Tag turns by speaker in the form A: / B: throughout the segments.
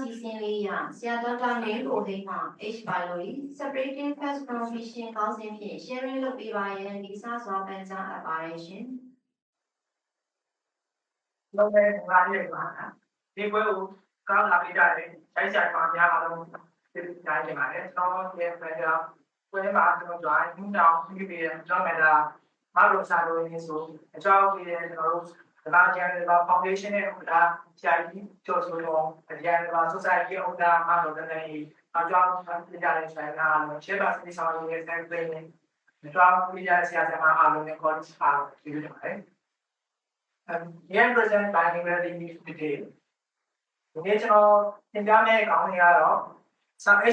A: CCLA ဆရာဒေါက်တာနေကိုဟိမှ H pylori separating fast transmission ကောင်းစဉ်ဖြင့် sharing လုပ်ပေးပါရန်ဒီစားစွာပန်ကြားအပ်ပါတယ်ရှင်
B: လုံးဝငါရေးပါဒီပွဲကိုကောင်းလာပြကြတယ်ဆိုင်ဆိုင်မှာများအားလုံးဒီတိုင်းနေပါတယ်ကျွန်တော်ရဲ့ဖက်ကြောင့်ပွဲမှာကျွန်တော် join မှုတောင်ပြီးပြီးကျွန်တော်မတာမလို့စာလို့ရင်းဆိုအကြောင်းပြီးကျွန်တော်တို့ဒီမှာကျန်တဲ့ foundation နဲ့ဥဒါဆရာကြီးကျော်ဆိုတော့အကျန်တဲ့ society ဥဒါမလို့တဲ့နေအကြောင်းပြကြတဲ့ဆိုင်ကရှေ့ပါစီဆောင်ရဲ့ campaign နဲ့အကြောင်းပြကြတဲ့ဆရာဆရာမအားလုံးနဲ့ college အားလုံးဒီလိုနေပါတယ်Here present by University detail. ဒီနေ့ကျွန်တော်သင်ကြားမယ့်ခေါင်းစဉ်ကတော့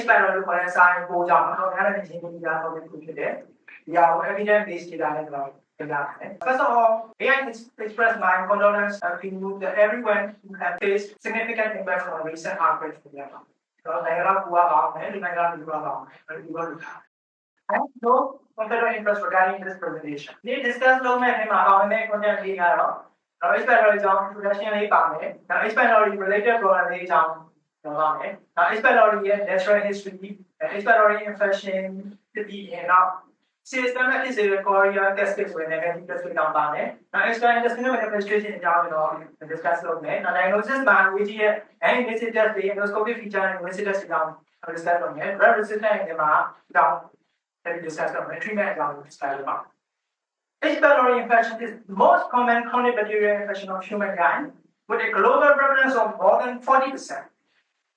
B: H pattern လို့ခေါ်တဲ့ sign ပို့ကြောင့်တော့များတဲ့ချင်းကိုကြားတော့ဖြစ်တယ်။ဒီဟာကို evidence based data နဲ့ကျွန်တော်သင်ကြားမယ်။ First of all, I express my condolence to everyone who have faced significant impact on recent outbreaks in Myanmar. တော့နိုင်ငံတော်ကပါမယ်ဒီနိုင်ငံကပါပါမယ်ဒီလိုလုပ်တာ။ I have no particular interest regarding this presentation. ဒီ discuss လုပ်မယ့်နေမှာအောင်တဲ့ content လေးကတော့H pylori ကြောင့် introduction လေးပါမယ်။နောက် H pylori related problem လေးကြောင်းပြောပါမယ်။နောက် H pylori ရဲ့ natural history, H pylori infection ဖြစ်ပြီးရင်တော့ systemic physiological test တွေနဲ့ negative test တွေတောင်းပါမယ်။နောက် external manifestation အကြောင်းတော့ discuss လုပ်မယ်။နောက် diagnosis မှာဝေးကြီးရဲ့ invasive test တွေ endoscopic feature နဲ့ invasive test တွေတောင်း discuss လုပ်မယ်။ drug resistant တွေမှာတောင်း discuss လုပ်မယ်။ treatment အကြောင်း discuss လုပ်ပါမယ်H pylori infection is the most common chronic bacterial infection of humankind with a global prevalence of more than 40%.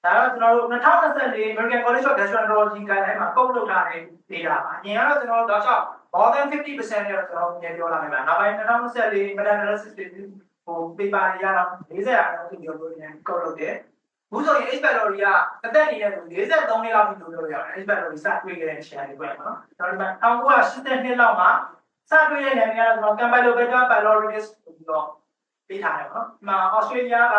B: ဒါတော့ကျွန်တော်တို့2024 American College of Gastroenterology ကလည်းမှာပုံလုပ်ထားတဲ့ data ပါ။အရင်ကတော့ကျွန်တော်တို့တော့ more than 50% နဲ့ကျွန်တော်ပြန်ပြောလာနိုင်ပါ။နောက်ပိုင်း2024 meta analysis တွေဟို paper တွေရတော့40%ဆိုပြောလို့ပြန်ကောက်လုပ်တယ်။ဘူးဆိုရင် H pylori ကအသက်နေတဲ့လူ43နှစ်လောက်ထိပြောလို့ရတယ်။ H pylori စတွေ့ခဲ့တဲ့ဆရာတွေပဲပေါ့နော်။ဒါပေမဲ့1982လောက်မှာစတွေ့တဲ့နေရာကတော့ Campylobacter pylori ဆိုပြီးတော့ပေးထားတယ်ပေါ့နော်။ဒီမှာ Australia က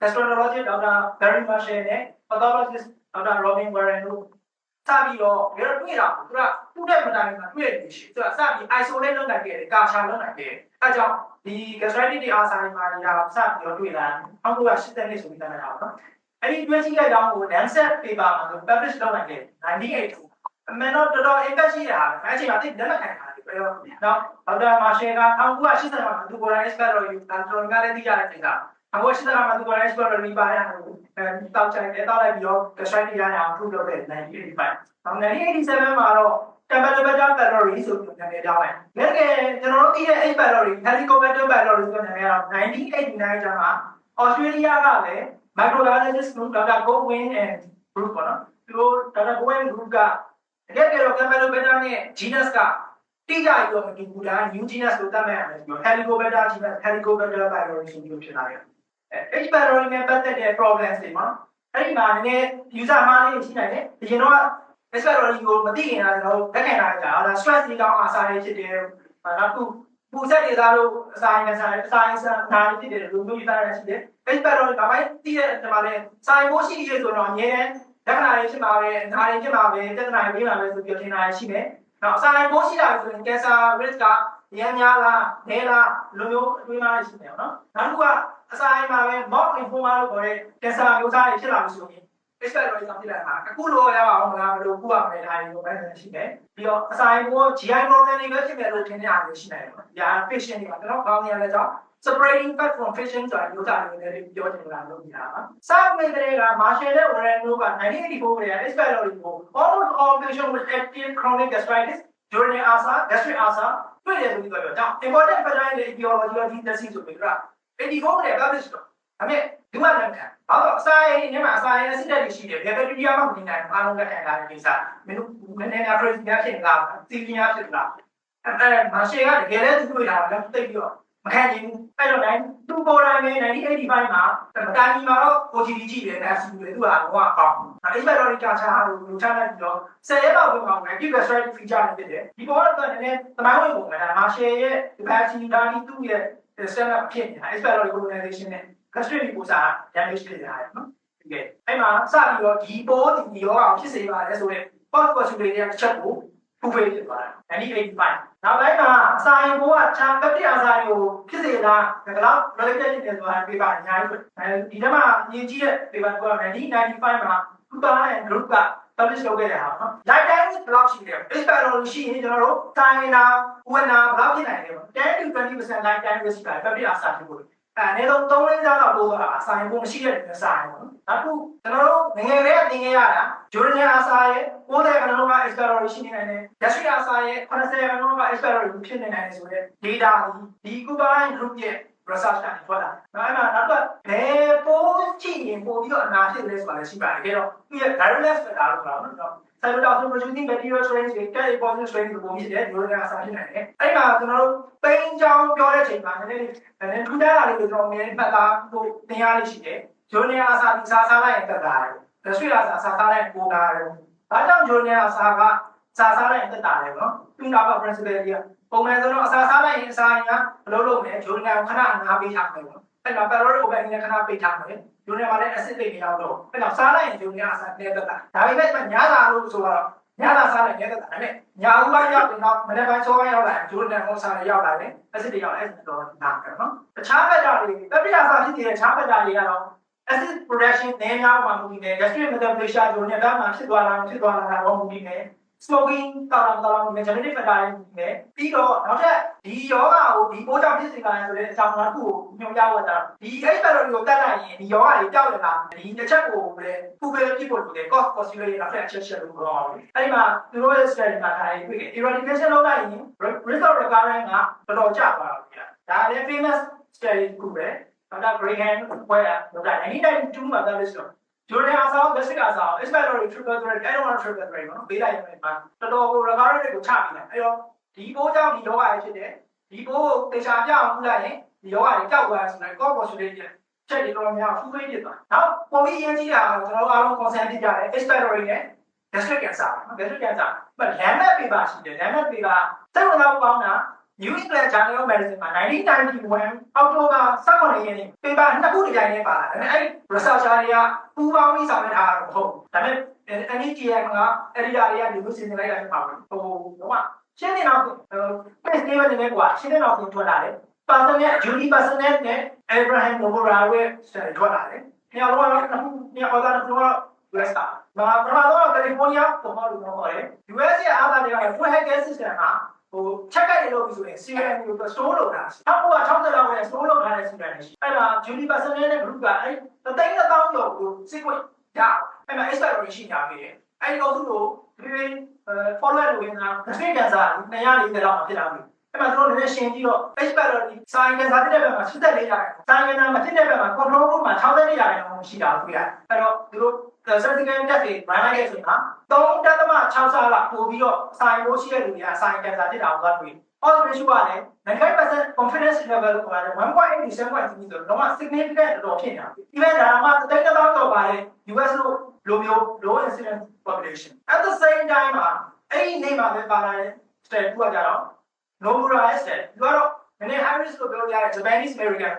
B: gastroenterologist Dr. Barry Marshall နဲ့ pathologist Dr. Robin Warren တို့စပြီးတော့ဒီတော့တွေ့တာသူကတဲ့မတိုင်းမှာတွေ့နေရှိသူကစပြီး isolate လုပ်နိုင်ခဲ့တယ်ကာချာလုပ်နိုင်ခဲ့တယ်အဲကြောင့်ဒီ gastritis တွေအားဆိုင်မှာဒီဟာစပြီးတော့တွေ့လာ1980နှစ်ဆိုပြီးတတ်တာပေါ့နော်အဲ့ဒီတွေ့ရှိတဲ့အကြောင်းကို Lancet paper မှာ publish လုပ်နိုင်ခဲ့1982အမှန်တော့တော်တော် impact ရှိတာပဲအဲ့အချိန်မှာသိလက်မခံတာနော်ဒေါက်တာမာရှယ်က1980မှာသူကိုယ်တိုင် expert လို့ယူတာကျွန်တော်ကလည်းသိကြတဲ့ကိစ္စ1980မှာသူကိုယ်တိုင် expert လို့ပါရတောက်ချိုင်တောက်လိုက်ပြီးတော့ gastritis ရအောင် prove လုပ်တဲ့1985နောက်1987မှာတော့ Campylobacter pylori ဆိုပြီးနာမည်ပြောင်းလိုက်တယ်။ကျွန်တော်တို့သိတဲ့ H pylori, Helicobacter pylori ဆိုတဲ့နာမည်ကတော့1989ကျမှ Australia ကလည်း microbiologist group Dr. Gowen and group ပေါ့နော်သူတို့ Dr. Gowen group ကတကယ်တော့ Campylobacter နဲ့ genus ကတိကျပြီးတော့မတူဘူးဒါ new genus လို့သတ်မှတ်ရမယ်ဆိုတော့ Helicobacter genus Helicobacter pylori ဆိုပြီးဖြစ်လာတယ်။ H pylori နဲ့ပတ်သက်တဲ့ problems တွေမှာအဲ့ဒီမှာနည်းနည်း user မှားလေးရှိနိုင်တယ်။ဒီတော့ H pylori ကိုမသိရင်တော့လက်ခံထားကြတာဒါ stress တွေကြောင့်အစာတွေဖြစ်တယ်။နောက်ခုပူဆက်တွေသားလို့အစာနာဖြစ်တယ်လို့မျိုးသားရရှိတယ်။ H pylori ကပိုင်းသိတဲ့ဒီမှာလဲစာရင်ဖို့ရှိရဆိုတော့အများနဲ့လက္ခဏာတွေဖြစ်မှာပဲ၊နာတွေဖြစ်မှာပဲ၊ပြဿနာတွေပြီးမှာပဲဆိုပြီးထင်တာရှိတယ်။နောက်အစာရင်ဖို့ရှိတာဆိုရင် cancer risk ကရမ်းများလား၊နည်းလားလိုမျိုးအတွေးမှရှိတယ်နော်။နောက်တစ်ခုကအစာရင်မှာပဲ mock lymphoma လို့ခေါ်တဲ့ cancer မျိုးစားတွေဖြစ်လာလို့ဆိုရင်H pylori ကြောင့်ဖြစ်လာတာအခုလိုရအောင်မလားမလို့ခုရမယ်ဒါတွေပဲရှိတယ်ပြီးတော့အစာရင်ကို GI problem တွေပဲဖြစ်မယ်လို့ထင်ကြတယ်ရှိနေတယ်ပေါ့။ဒါ patient တွေပါကျွန်တော်ကောင်းနေရတဲ့ကြောင့် separating fat from fission ဆိုတာမျိုးသားတွေလည်းပြောချင်တာလို့ပြတာပါ။စမယ့်တဲ့က Marshall နဲ့ Warren တို့က1984က H pylori ကို almost all patients with active chronic gastritis urinary ulcer gastric ulcer တွေ့တယ်ဆိုပြီးတော့ပြောကြောင့် important factor in the etiology of this disease ဆိုပြီးတော့84က publish တော့ဒါပေမဲ့ဒီမှာလည်းခံဘာလို့အစာရင်ထဲမှာအစာရင်အစစ်တက်တွေရှိတယ်ဘယ်ဘက်တီးရီးယားမှမသိနိုင်ဘူးအားလုံးလက်ခံထားတဲ့ကိစ္စမင်းတို့နည်းနည်းများ phrase များဖြစ်လားစီးများဖြစ်လားအဲ့မာရှယ်ကတကယ်လည်းသူတွေ့တာလည်းသိပြီးတော့မခံချင်ဘူးအဲ့တော့သူပေါ်လာမယ်1985မှာမတိုင်းကြီးမှာတော့ OGD ကြည့်တယ်ဒါစီတယ်သူကဘောကကောင်းအဲ့ဘက်တော့ကြာချာလို့လူချလိုက်ပြီးတော့10ရက်လောက်ပြန်အောင်မယ် active gastritis feature တွေဖြစ်တယ်ဒီပေါ်တော့နည်းနည်းသမိုင်းဝင်ပုံပဲဒါမာရှယ်ရဲ့ capacity ဒါဒီသူ့ရဲ့ standard ဖြစ်နေတာ expert colonization နဲ့ gastric mucosa damage ဖြစ်နေတာနော်ဒီကဲအဲ့မှာစပြီးတော့ဒီပေါ်ဒီရောအောင်ဖြစ်စေပါတယ်ဆိုတော့ post postulate ရဲ့အချက်ကို ဖူးဖေးဖြစ်သွားတာ1985နောက်ပိုင်းမှာအစာရင်ကိုကချာပက်တိအစာရင်ကိုဖြစ်စေလားဒါကတော့ related ဖြစ်နေဆိုတာပြပါအများကြီးဒီထဲမှာအရေးကြီးတဲ့ paper က1995မှာ Cooper and Group က publish လုပ်ခဲ့တဲ့ဟာနော် lifetime ဘယ်လောက်ရှိလဲ expectancy ရှိရင်ကျွန်တော်တို့တိုင်းနာဝင်နာဘယ်လောက်ဖြစ်နိုင်လဲ10 to 20% lifetime risk က public အစာဖြစ်ဖို့အနေတော့3-4jaar လောက်လို့အစာရင်ကိုမရှိတဲ့အစာရင်ပေါ့နော်အခုကျွန်တော်တို့ငငယ်လေးသင်ခဲ့ရတာဂျိုရနီအစာရဲ့90%က expectancy ရှိနေနိုင်တယ်ရရှိအစာရဲ့80%က expectancy ဖြစ်နေနိုင်တယ်ဆိုတော့ data ဒီ Cooper and Group ရဲ့ research ကနေထွက်လာ။နောက်တစ်ခါဘယ်ပိုးကြည့်ရင်ပို့ပြီးတော့အနာဖြစ်လဲဆိုတာလည်းရှိပါတယ်။ဒါတော့သူရဲ့ virus ဆိုတာလို့ပြောတာနော်။ cytotoxin producing bacterial strains တွေ cat positive strains တွေပုံဖြစ်တဲ့ neuron အစားဖြစ်နိုင်တယ်။အဲ့မှာကျွန်တော်တို့ပိန်းချောင်းပြောတဲ့အချိန်မှာနည်းနည်းထူးခြားတာလေးကိုကျွန်တော်မြင်မှတ်သားဖို့သင်ရလေးရှိတယ်။ neuron အစားဒီစားစားလိုက်ရင်တက်တာတယ်။ဒါဆွေးလာစားစားလိုက်ရင်ပိုတာတယ်။ဒါကြောင့် neuron အစားကစားစားလိုက်ရင်တက်တာတယ်နော်။သူက principle ကြီးပုံမှန်ဆိုတော့အစာစားလိုက်ရင်အစာရဘလို့လုပ်မယ်ဂျိုနီယာခဏနားပေးထားမယ်ပေါ့အဲ့တော့ parallel open နဲ့ခဏပေးထားမယ်ဂျိုနီယာမှာလည်း acid တွေမရောက်တော့အဲ့တော့စားလိုက်ရင်ဂျိုနီယာအစာနည်းသက်တာဒါပေမဲ့ညစာလို့ဆိုတော့ညစာစားလိုက်နည်းသက်တာဒါပေမဲ့ညဦးပိုင်းရောက်ရင်တော့မနေ့ပိုင်းစောပိုင်းရောက်လာရင်ဂျိုနီယာဟောစားရရောက်လာတယ် acid တွေရောက် acid တော့နားတယ်နော်တခြားဘက်တာတွေတပိယာစာဖြစ်နေတဲ့တခြားဘက်တာတွေကတော့ acid production နည်းများမှမူတည်နေ gastric metabolism ဂျိုနီယာကမှဖြစ်သွားတာတော့မူတည်နေsmoking တောင်းနေ genetic factor တွေနဲ့ပြီးတော့နောက်ထပ်ဒီယောဂကိုဒီပိုးကြောင့်ဖြစ်စေတာဆိုတဲ့အကြောင်းအရာတစ်ခုကိုညွှန်ပြဝတ်တာဒီ factor တွေကိုတက်လိုက်ရင်ဒီယောဂတွေကြောက်ရတာဒီတစ်ချက်ကိုလည်းပူပဲဖြစ်ဖို့လိုတယ် cost postulate နောက်ထပ်အချက်ချက်လို့ပြောအောင်အဲ့ဒီမှာသူတို့ရဲ့ study မှာထားရင်တွေ့တယ် eradication လုပ်လိုက်ရင် risk of recurrence ကတော်တော်ကျသွားတာဗျာဒါလည်း famous study တစ်ခုပဲနောက်တော့ Graham ဘွဲလောက်တာ1992မှာpublish လုပ်ဂျိုရီယာဆောင်း gastric အဆောင်း expectorant triple threat အဲ့တော့ triple threat နော်ပေးလိုက်ရင်မှာတော်တော်ကို recurrent တွေကိုချပြီးတယ်အဲ့တော့ဒီပိုးကြောင့်ဒီယောဂရဖြစ်တယ်ဒီပိုးကိုတေချာပြအောင်ပြုလိုက်ရင်ဒီယောဂတွေကြောက်သွားဆိုတော့ cost postulate ချက်တွေတော်များဖူးဖေးဖြစ်သွားနောက်ပုံပြီးရင်းကြီးတာကျွန်တော်တို့အားလုံး concern ဖြစ်ကြတယ် expectorant နဲ့ gastric cancer နော် gastric cancer ဘာ Lambert paper ရှိတယ် Lambert paper စိတ်ဝင်စားဖို့ကောင်းတာ New England Journal of Medicine မှာ1991အောက်တိုဘာ18ရက်နေ့ paper နှစ်ခုတကြိုင်နဲ့ပါလာတယ်အဲ့ researcher တွေကပူးပေါင်းပြီးဆောင်ရွက်ထားတာမဟုတ်ဒါပေမဲ့ NETM က editor တွေကဒီလိုစီစဉ်လိုက်တာဖြစ်ပါဘူးဟိုတော့ရှင်းနေတော့ case level နဲ့ကွာရှင်းနေတော့ထွက်လာတယ် person နဲ့ Judy person နဲ့ Abraham Nomura ရဲ့ study ထွက်လာတယ်ညတော့ညအော်ဒါကတော့ US ကဘာပထမတော့ California ပုံမှန်လို့ပြောတယ် US ရဲ့အားသာတွေက full health care system ကဟိုချက်ကြိုက်တယ်လို့ပြီးဆိုရင် CRM ကို store လုပ်တာ1960လောက်နဲ့ store လုပ်ထားတဲ့ CRM ရှိအဲ့မှာ Judy person နဲ့ group ကအဲ့30,000ကျော်ကို sequence ရအဲ့မှာ expert ရှိညာပြီးတယ်အဲ့ဒီတော့သူ့ကိုဒီ follow လုပ်ရင်က gastric cancer 240လောက်မှဖြစ်လာပြီအဲ့မှာသူတို့လည်းရှင်းပြီးတော့ expert တွေ sign cancer တဲ့ဘက်မှာ84ရာခိုင်နှုန်း sign cancer မဖြစ်တဲ့ဘက်မှာ control group မှာ64ရာခိုင်နှုန်းရှိတာတွေ့ရတယ်အဲ့တော့သူတို့certificate test တွေ run လိုက်တဲ့အချိန်မှာ3.6 ဆလောက်ပို့ပြီးတော့ sign လို့ရှိတဲ့လူတွေက sign cancer ဖြစ်တာကိုသွားတွေ့odds ratio ကလည်း 95% confidence level ကိုလည်း 1.8 to 7.3ဆိုတော့ significant တော်ဖြစ်နေတာ even ဒါမှ30,000ကျော်ပါလေ US လို့လိုမျိုး low incidence population at the same time မှာအဲ့ဒီနေမှာပဲပါလာတဲ့ stat ကကြတော့ Nomura stat သူကတော့နည်းနည်း high risk လို့ပြောရတဲ့ Japanese American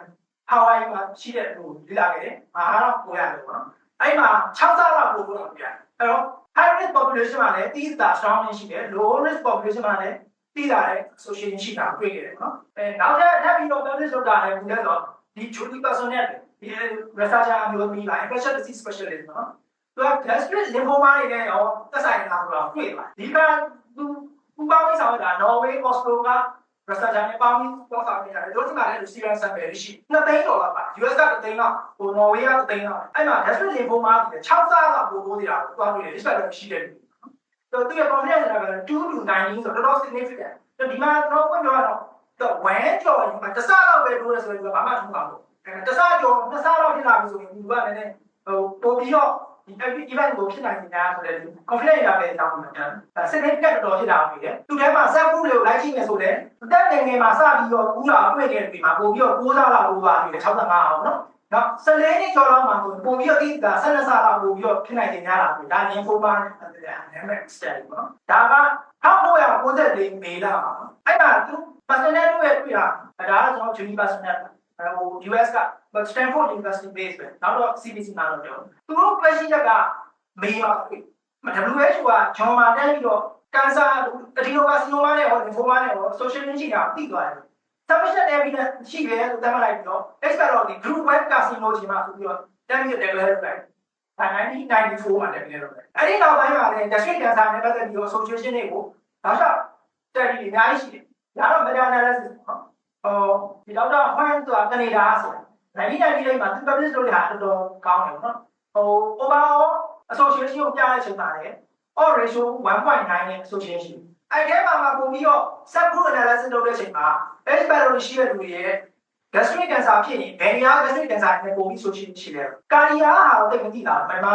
B: Hawaii မှာရှိတဲ့လူလေ့လာခဲ့တယ်။ဟာတော့ကိုရတယ်ပေါ့နော်။အဲ့မှာ6ဆလောက်ပို့လို့ပြ။အဲ့တော့ high risk population မှာလည်းတီးတာ strong ရှိတယ် low risk population မှာလည်းတီးတာတဲ့ association ရှိတာတွေ့ခဲ့တယ်နော်။နောက်ထပ်ပြီးတော့ publish လုပ်တာလည်းဘူးလဲဆိုတော့ဒီ Judy person နဲ့ဒီ researcher မျိုးမိလာ infectious disease specialist နော်။သူက gastric lymphoma တွေနဲ့ရောသက်ဆိုင်နေတာဆိုတော့တွေ့ပါဒီကသူပေါင်းပြီးဆောင်တာ Norway Oslo က researcher နဲ့ပေါင်းပြီးတော့ဆောင်နေတာတို့ဒီမှာလည်း serious sample ရှိ2သိန်းကျော်လောက်ပါ US က3သိန်းလောက်ဟို Norway က3သိန်းလောက်အဲ့မှာ gastric lymphoma တွေ6ဆလောက်ပို့လို့နေတာကိုသွားတွေ့တယ် dispatch ရှိတယ်ဆိုတော့သူရဲ့ confidence level 2 to 19ဆိုတော့တော်တော် significant ဒီမှာကျွန်တော်ပြောရတော့ဝမ်းကျော်ရင်တဆလောက်ပဲတိုးရဆိုရင်ဘာမှထူးမှာမဟုတ်တဆကျော်2ဆလောက်ဖြစ်လာပြီဆိုရင်ဒီကလည်းနည်းဟိုပို့ပြီးတော့ဒီ event ကိုဖြစ်နိုင်နေတာဆိုတဲ့ confidence level အကြောင်းမှာsignificant တော်ဖြစ်တာဖြစ်တယ်သူထဲမှာ sample တွေကိုလိုက်ကြည့်မယ်ဆိုလည်းတက်ငယ်ငယ်မှာစပြီးတော့ကူးလာတွေ့ခဲ့ပြီးမှာပို့ပြီးတော့6ဆလောက်တိုးသွားပြီ65အောင်နော်နော်14နှစ်ကျော်လောက်မှာဆိုပို့ပြီးတော့ဒီက12ဆလောက်ပို့ပြီးတော့ဖြစ်နိုင်နေတာလားဒါ lymphoma နဲ့ study ပေါ့နော်ဒါက1994မေလမှာအဲ့ဒါသူ personnel တွေတွေ့တာဒါကကျွန်တော် junior personnel ဟို US က Stanford University base ပဲနောက်တော့ CBC မှာတော့ပြောသူတို့ question ချက်ကမေးပါပြီ
C: WHO ကဂျွန်မာတက်ပြီးတော့ကန်ဆာအဒီနိုကာစီနိုမာနဲ့ဟောဒီဖိုမာနဲ့ဟော social ရှိတာသိသွားတယ် submission evidence ရှိတယ်လို့သတ်မှတ်လိုက်ပြီးတော့ expert တွေ group web casino ချိန်မှာဆိုပြီးတော့တက်ပြီး declare လုပ်လိုက်1994မှာ declare လုပ်လိုက်အဲ့ဒီနောက်ပိုင်းမှာလည်း gastric cancer နဲ့ပတ်သက်ပြီးတော့ association တွေကိုဒါကြောင့်တက်ပြီးအများကြီးရှိတယ်ဒါတော့ meta analysis ပေါ့ဒီဒေါက်တာဟွမ်ဆိုတာကနေဒါဆို1998မှာသူ publish လုပ်တဲ့ဟာတော်တော်ကောင်းတယ်ပေါ့နော်overall association ကိုပြတဲ့အချိန်မှာလည်း all ratio 1.9 နဲ့ association အဲ့ဒီမှာပုံပြီးတော့ subgroup analysis လုပ်တဲ့အချိန်မှာ expert တွေရှိတဲ့လူတွေရဲ့ gastric cancer ဖြစ်ရင်ဘယ်နေရာ gastric cancer နဲ့ပုံပြီး association ရှိလဲကာဒီယာဟာတော့တိတ်မသိတာဘာမှ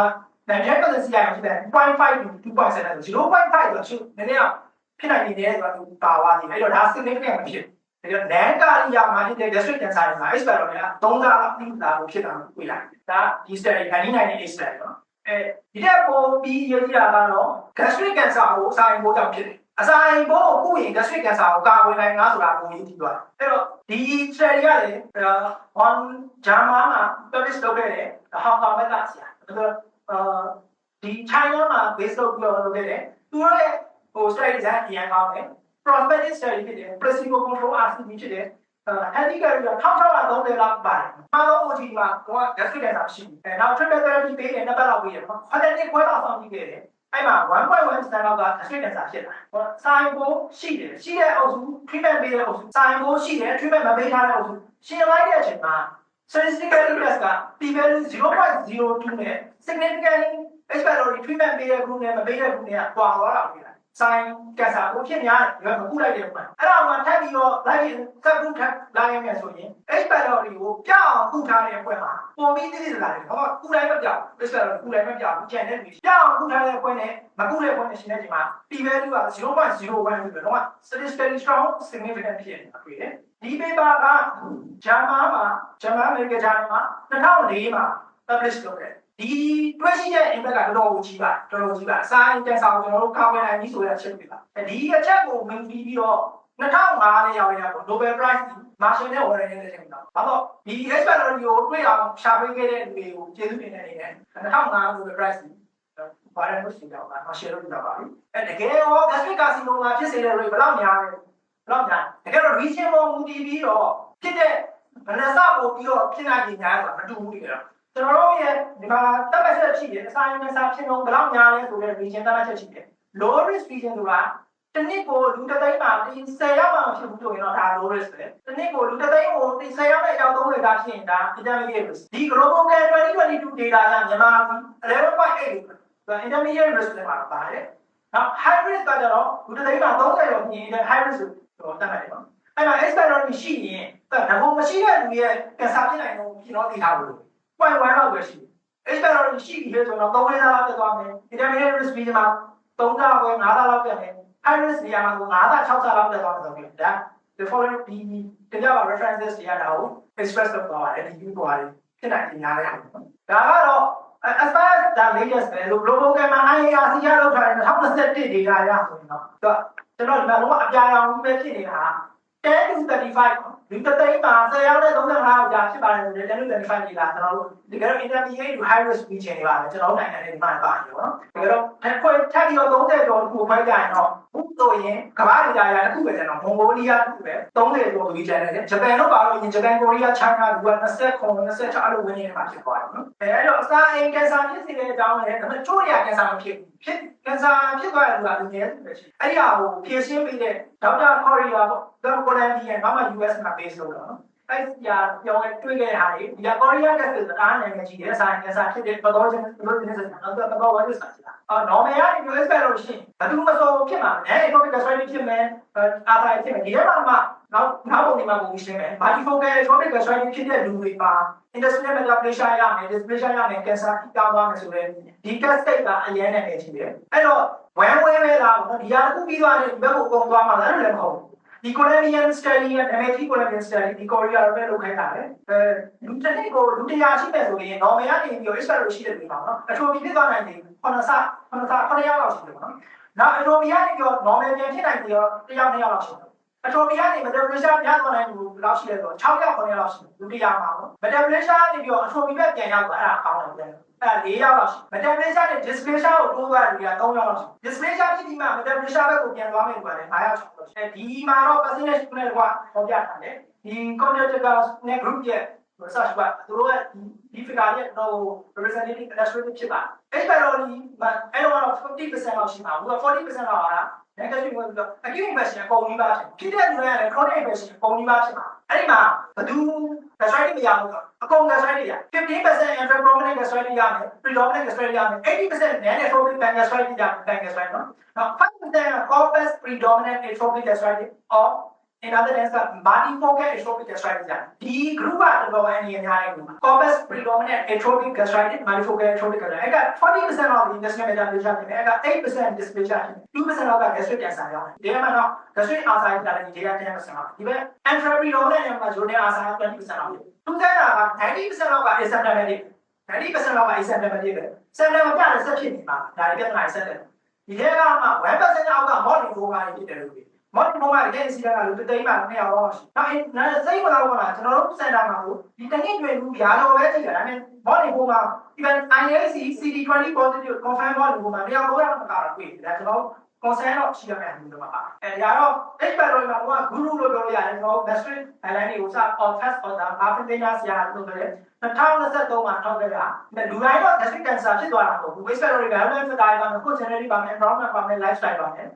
C: နိုင်ငံပတ်သက်စီရအောင်ဖြစ်တယ် 0.5 to 2.7 0.5ဆိုတော့နည်းနည်းဖြစ်နိုင်နေတယ်ဆိုတာသူပါသွားတယ်အဲ့တော့ဒါ significant မဖြစ်ဒါကြောင့် non ကာဒီယာမှာဖြစ်တဲ့ gastric cancer တွေမှာ expert တွေက3စားလောက်ပြီးတာကိုဖြစ်တာကိုတွေ့လိုက်ဒါဒီ study 1998 study ပေါ့ဒီတဲ့ပုံပြီးရည်ရတာကတော့ gastric cancer ကိုအစာအိမ်ပိုးကြောင့်ဖြစ်တယ်အစာအိမ်ပိုးကိုကုရင် gastric cancer ကိုကာကွယ်နိုင်ငါဆိုတာကိုရည်တည်သွားတယ်အဲ့တော့ဒီ study ကလည်းဂျာမန်မှာ publish လုပ်ခဲ့တယ်ဟောင်ကောင်ဘက်ကဆရာဒီ China မှာ base လုပ်ပြီးတော့လုပ်ခဲ့တယ်သူတို့ရဲ့study design အရင်ကောင်းတယ် prospective study ဖြစ်တယ် placebo control RCT ဖြစ်တယ်healthy care 1630လောက်ပါတယ်အားလုံး OT မှာတော့ gastric cancer ရှိတယ်နောက် triple therapy ပေးတယ်နှစ်ပတ်လောက်ပေးတယ်နော်အဲ့ဒီခွဲလောက်ဆောင်ကြည့်ခဲ့တယ်အဲ့မှာ 1.1% လောက်က gastric cancer ဖြစ်တာဆိုင်ပိုးရှိတယ်ရှိတဲ့အုပ်စု treatment ပေးတဲ့အုပ်စုဆိုင်ပိုးရှိတယ် treatment မပေးထားတဲ့အုပ်စုရှင်းလိုက်တဲ့အချိန်မှာ statistically test က p-value 0.02 နဲ့ significantly exploratory treatment ပေးတဲ့ group နဲ့မပေးတဲ့ group နဲ့ကွာသွားတာဖြစ်တယ်ဆိုင်ကင်ဆာကိုဖြစ်များတယ်မကူလိုက်တဲ့ပုံအဲ့ဒါမှထပ်ပြီးတော့ live subgroup ထပ်လာရမယ်ဆိုရင် explorer ကိုပြောင်းအောင်ကူထားတဲ့အဖွဲ့မှာပုံပြီးသိသိလာတယ်ဟောကူတိုင်းမပြောင်း explorer ကူတိုင်းမပြောင်းဘူးကျန်တဲ့လူပြောင်းအောင်ကူထားတဲ့အဖွဲ့နဲ့မကူတဲ့အဖွဲ့နဲ့ရှင်းတဲ့ချိန်မှာ p-value က 0.01 ဆိုတော့ statistically strong significant ဖြစ်နေတာတွေ့တယ်ဒီ paper ကဂျာမန်medical journal မှာ2004မှာ publish လုပ်တယ်ဒီတွဲရှိတဲ့ impact ကတော်တော်ကြီးပါစာအင်ကန်ဆာကိုကျွန်တော်တို့ကာကွယ်နိုင်ပြီဆိုတဲ့အချက်တွေပါဒီအချက်ကိုမင်းပြီးတော့2005နဲ့ရောက်ရတာပေါ့ Nobel Prize မာရှင်နဲ့ဝယ်ရတဲ့အချိန်မှာဘာလို့ဒီ expert တွေကိုတွေ့အောင်ရှာပေးခဲ့တဲ့လူတွေကိုကျေးဇူးတင်တဲ့အနေနဲ့2005 Nobel Prize ဘာလဲလို့ရှိတော့မာရှင်တို့ပြောပါပြီတကယ်ရော gastric carcinoma ဖြစ်စေတဲ့ rate ဘယ်လောက်များလဲတကယ်တော့ region ပေါ်မူတည်ပြီးတော့ဖြစ်တဲ့ဘယ်နှစပို့ပြီးတော့ဖြစ်နိုင်ခြင်းများဆိုတာမတူဘူးတကယ်တော့ကျွန်တော်တို့ရဲ့ဒီမှာတတ်မှတ်ချက်ရှိတယ်အစာရင်စာဖြစ်တော့ဘယ်လောက်များလဲဆိုတဲ့ region တတ်မှတ်ချက်ရှိတယ် low risk region ဆိုတာတစ်နှစ်ကိုလူတစ်သိန်းမှာ10ရောက်မှဖြစ်ဘူးဆိုရင်တော့ဒါ low risk ပဲတစ်နှစ်ကိုလူတစ်သိန်းကို10ရောက်တဲ့အကြောင်း30တာဖြစ်ရင်ဒါ intermediate risk ဒီ global care 2022 data ကမြန်မာပြည် 11.8 intermediate risk တွေမှာပါတယ်နောက် high risk ကကြတော့လူတစ်သိန်းမှာ30ရောက်ပြင်တဲ့ high risk ကိုတတ်မှတ်တယ်ပေါ့အဲ့မှာ expert ရှိရင်ဒါကမရှိတဲ့လူရဲ့ကင်ဆာဖြစ်နိုင်တော့ကျွန်တော်သိထားဘူး0.1 လောက်ပဲရှိတယ်။ expert ရှိပြီဆိုတော့3 လလောက်တက်သွားမယ်။ intermediate risk ပြီးမှ3 လလောက်ပဲ5 လလောက်တက်မယ်။ high risk နေရာမှာ5 လ6 လလောက်တက်သွားမယ်ဆိုပြီးဒါ the following ဒီတင်ပြပါ references တွေရတာကို express လုပ်သွားတယ်ဒီ view သွားတယ်ဖြစ်နိုင်တယ်များတယ်။ဒါကတော့ as far as the latest ပဲလို့ global care မှာ IARC ရလောက်ထားတယ်2021 data ရဆိုရင်တော့ကျွန်တော်ဒီမှာလုံးဝအပြာရောင်ကြီးပဲဖြစ်နေတာ10 to 35ဒီတသိန်းမှာ10ရောက်တဲ့35ရောက်ကြာဖြစ်ပါတယ်ဆိုတော့10 to 35ကြီးလာကျွန်တော်တို့ဒီကတော့ intermediate to high risk region တွေပါမယ်ကျွန်တော်တို့နိုင်ငံတွေဒီမှာပါတယ်ပေါ့နော်ဒီကတော့ထပ်ပြီးတော့30ကျော်ကိုဖိုက်ကြရင်တော့ဘူးဆိုရင်ကမ္ဘာဒေသရာတစ်ခုပဲကျွန်တော်မွန်ဂိုလီးယားတစ်ခုပဲ30ကျော် region နဲ့ဂျပန်တို့ပါလို့ဂျပန်ကိုရီးယား China က29 26အဲ့လိုဝင်နေမှာဖြစ်သွားတယ်နော်အဲ့တော့အစာအိမ်ကင်ဆာဖြစ်စေတဲ့အကြောင်းလည်းဒါပေမဲ့ချို့ရကင်ဆာမဖြစ်ကင်ဆာဖြစ်သွားတဲ့လူကလူငယ်တွေပဲရှိအဲ့ဒီဟာကိုဖြည့်ရှင်းပေးတဲ့ဒေါက်တာခေါ်ရီယာပေါ့ဒါကိုလည်းဒီကဘာမှ US မှာ base လုပ်တော့နော်အဲ့ဒီပြောင်းလဲတွေ့ခဲ့တဲ့ဟာတွေဒီကကိုရီးယားကတည်းကအားနိုင်နေကြီးတယ်အစာကင်ဆာဖြစ်တဲ့ပတော်ချင်းတို့ဒီနေ့ဆိုတော့တော့ဝိုင်းလို့ဆိုတာnormal ကနေ US ပဲလို့ရှိရင်ဘာလို့မဆိုဖြစ်မှာလဲ economic gastritis ဖြစ်မယ်အာသာဖြစ်မယ်ဒီထဲမှာနောက်ပုံဒီမှာပုံရှင်းမယ် multifocal economic gastritis ဖြစ်တဲ့လူတွေမှာ intestinal metaplasia ရမယ် dysplasia ရမယ် cancer တောင်းသွားမယ်ဆိုတော့ဒီ test state ကအရင်နဲ့နေကြည့်တယ်အဲ့တော့ဝမ်းဝဲပဲလားဒီဟာတစ်ခုပြီးသွားတယ်ဒီဘက်ကိုပုံသွားမှာလည်းလည်းမဟုတ်ဒီ Colombian study နဲ့ MIT Colombian study ဒီ Korea ပဲလုပ်ခိုင်းတာလေလူတစ်နှစ်ကိုလူ100ရှိမယ်ဆိုရင် normal ကနေပြီးတော့ expert ရှိတဲ့လူပါနော်အထူးဖြစ်သွားနိုင်တယ်9ယောက်လောက်ရှိတယ်ပေါ့နော်နောက်အထူးကနေပြီးတော့ normal ပြန်ဖြစ်နိုင်ပြီးတော့1ယောက်2ယောက်လောက်ရှိတယ်အထူးကနေ metabolism များသွားနိုင်ဘူးလောက်ရှိတယ်ဆိုတော့6ယောက်9ယောက်လောက်ရှိတယ်လူ100မှာပေါ့ metabolism ကနေပြီးတော့အထူးပဲပြန်ရောက်သွားအဲ့ဒါကောင်းတယ်ပြန် 4ရောက်လောက်ရှိ metaplasia နဲ့ dysplasia ကိုတိုးသွားတယ်က3ရောက်လောက်ရှိ dysplasia ဖြစ်ပြီးမှ metaplasia ဘက်ကိုပြန်သွားမယ်ကွာလေ5ရောက်6လောက်ရှိဒီမှာတော့ percentage နဲ့ကွာဟောပြထားတယ်ဒီ cognitive နဲ့ group ရဲ့ research ကသူတို့ရဲ့ဒီ figure ရဲ့တော့ representative illustrative ဖြစ်ပါအဲ့ဘက်တော့ဒီအဲ့တော့ 50% လောက်ရှိပါဘူး40% လောက်ဟာ negative ဝင်ပြီးတော့ acute infection အကုန်ကြီးပါဖြစ်တဲ့လူတွေကလည်း chronic infection အကုန်ကြီးပါဖြစ်မှာအဲ့ဒီမှာဘယ်သူ gastritis မရဘူးဆိုအကုန် gastritis ရ 15% intraprominent gastritis ရမယ် predominant gastritis ရမယ် 80% non-atrophic gastritis ရမယ် gastritis နော်နောက် 5% corpus predominant atrophic gastritis or in other words multifocal atrophic gastritis ဒီ group ကတော့အနေနဲ့များတယ် corpus predominant atrophic gastritis multifocal atrophic gastritis အဲ့က 40% of the intestinal metaplasia ဖြစ်တယ်အဲ့က 8% dysplasia 2% လောက်က gastric cancer ရောက်တယ်ဒီမှာတော့ gastric ulcer ကလည်းဒီက 10% လောက်ဒီဘက် intrapredominant မှာ jonic ulcer 20% လောက်သူက90% လောက်က asymptomatic 90% လောက်က asymptomatic ပဲ symptom မပြတဲ့ဆက်ဖြစ်နေမှာဒါတွေပြဿနာဆက်တယ်ဒီထဲကမှ 1% အောက်က morning coma ဖြစ်တယ်လို့ပြောမော်ဒီပုံမှန်တကယ်စီတာကလူတိတ်မှ200လောက်ရှိ။နောက်နားစိတ်မလောက်ပါလားကျွန်တော်တို့စင်တာမှာကိုဒီတနည်းတွေ့ဘူးရာတော်ပဲကြည့်တာဒါပေမဲ့မော်ဒီပုံမှန် even IAC CD20 positive confirm မော်ဒီပုံမှန်200လောက်ကတော့တွေ့တယ်ဒါကျွန်တော် concern တော့ရှိရမယ်ဒီလိုပါ။ဒါတော့ expert တွေမှာက guru လို့ပြောလို့ရတယ်ကျွန်တော် gastric align ကိုစ on test on the marketing ဆရာလို့ပြောတယ်2023မှာထောက်ခဲ့တာလူတိုင်းတော့ gastric cancer ဖြစ်သွားတာမဟုတ်ဘူး expert တွေက relevant ဖြစ်တာကကို genetic ပါမယ် environment ပါမယ် lifestyle ပါမယ်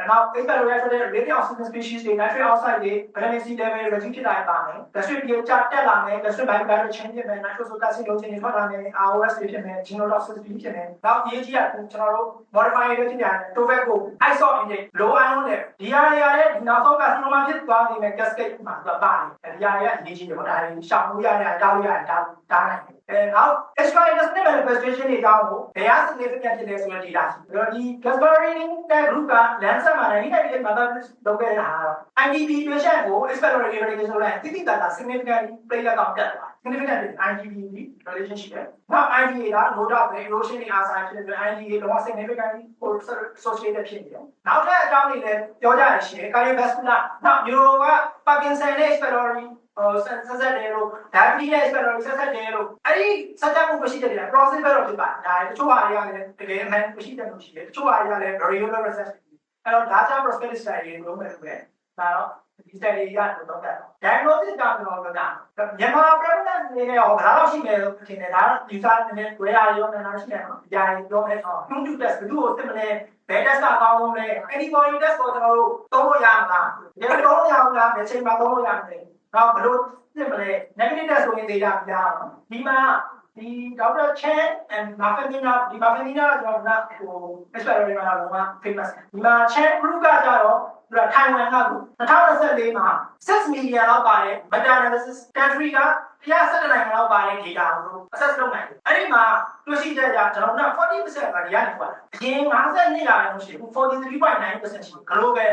C: နောက် expert တွေဆိုတဲ့ radio oxygen species တွေ nitric oxide တွေ vitamin C level reduce ဖြစ်တာပါမယ် gastric pH တက်လာမယ် gastric biochemical change ဖြစ်မယ် nitroso acid လုံးချင်းတွေထွက်လာမယ် ROS တွေဖြစ်မယ် genotoxicity ဖြစ်မယ်နောက်ဒီကြီးကကျွန်တော်တို့ modify တွေဖြစ်ပြန်တယ် tobacco isol intake low ion နဲ့ဒီဟာတွေရတယ်ဒီနောက်ဆုံး carcinoma ဖြစ်သွားနေမယ် cascade မှာသူကပါတယ်ဒီဟာတွေကအရေးကြီးတယ်ပေါ့ဒါတွေရှောင်လို့ရတယ်တားလို့ရတယ်တားနိုင်တယ်နောက် extraintestinal manifestation တွေကြောင့်ဘယ်ဟာ significant ဖြစ်လဲဆိုတဲ့ data ရှိတယ်ဒီ Gasparini တဲ့ group က Lancet မှာ99 methodology လုပ်ခဲ့တာကတော့ IDP patient ကို exploratory evaluation လုပ်လိုက်တိတိကျကျ significant play ကောင်တက်သွား significant IDP relationship နဲ့နောက် IDA က no doubt erosion တွေ ASA ဖြစ်တဲ့ IDA တော့ significant associated ဖြစ်နေတယ်နောက်ထပ်အကြောင်းတွေလည်းပြောကြရရှိတယ် cardiovascular နောက် neuro က Parkinson နဲ့ exploratoryဆက်ဆက်တယ်လို့ diabetes နဲ့ exploratory ဆက်ဆက်တယ်လို့အဲ့ဒီဆက်ကြမှုမရှိတဲ့ process ပဲတော့ဖြစ်ပါတယ်ဒါတချို့ဟာတွေကလည်းတကယ်အမှန်မရှိတဲ့လို့ရှိတယ်တချို့ဟာတွေကလည်း variable research အဲ့တော့ data prospective study တွေလုပ်မယ်လို့ပဲဒါတော့ဒီ study ရတော့တော့ diagnosis ကကျွန်တော်ပြောတာမြန်မာ prevalence အနေနဲ့ရောဘာလို့ရှိမယ်လို့ထင်တယ်ဒါက user အနေနဲ့ဝယ်ရရောနားရှိတယ်နော်ဒါတွေပြောမယ်ဆို 2 test ဘယ်သူ့ကိုစစ်မလဲဘယ် test ကအကောင်းဆုံးလဲ antibody test ကိုကျွန်တော်တို့သုံးလို့ရမှာလားဒီလိုသုံးလို့ရအောင်လားဘယ်ချိန်မှာသုံးလို့ရမလဲနောက်ဘယ်လိုစစ်မလဲ negative test ဆိုရင် data ပြရအောင်ဒီမှာဒီ Dr. Chen and Mafamina ဒီ Mafamina ကကျွန်တော်ကဟို expert တွေမှာတော့ famous ဒီမှာ Chen group ကကြတော့သူက Taiwan က2024မှာ6 million လောက်ပါတယ် meta analysis country က117နိုင်ငံလောက်ပါတယ် data ကို assess လုပ်နိုင်တယ်အဲ့ဒီမှာတွေ့ရှိတဲ့ကြကျွန်တော်တို့က 40% ကဒီကနေထွက်တယ်အရင်52ရာခိုင်နှုန်းရှိတယ် 43.9% ရှိတယ် global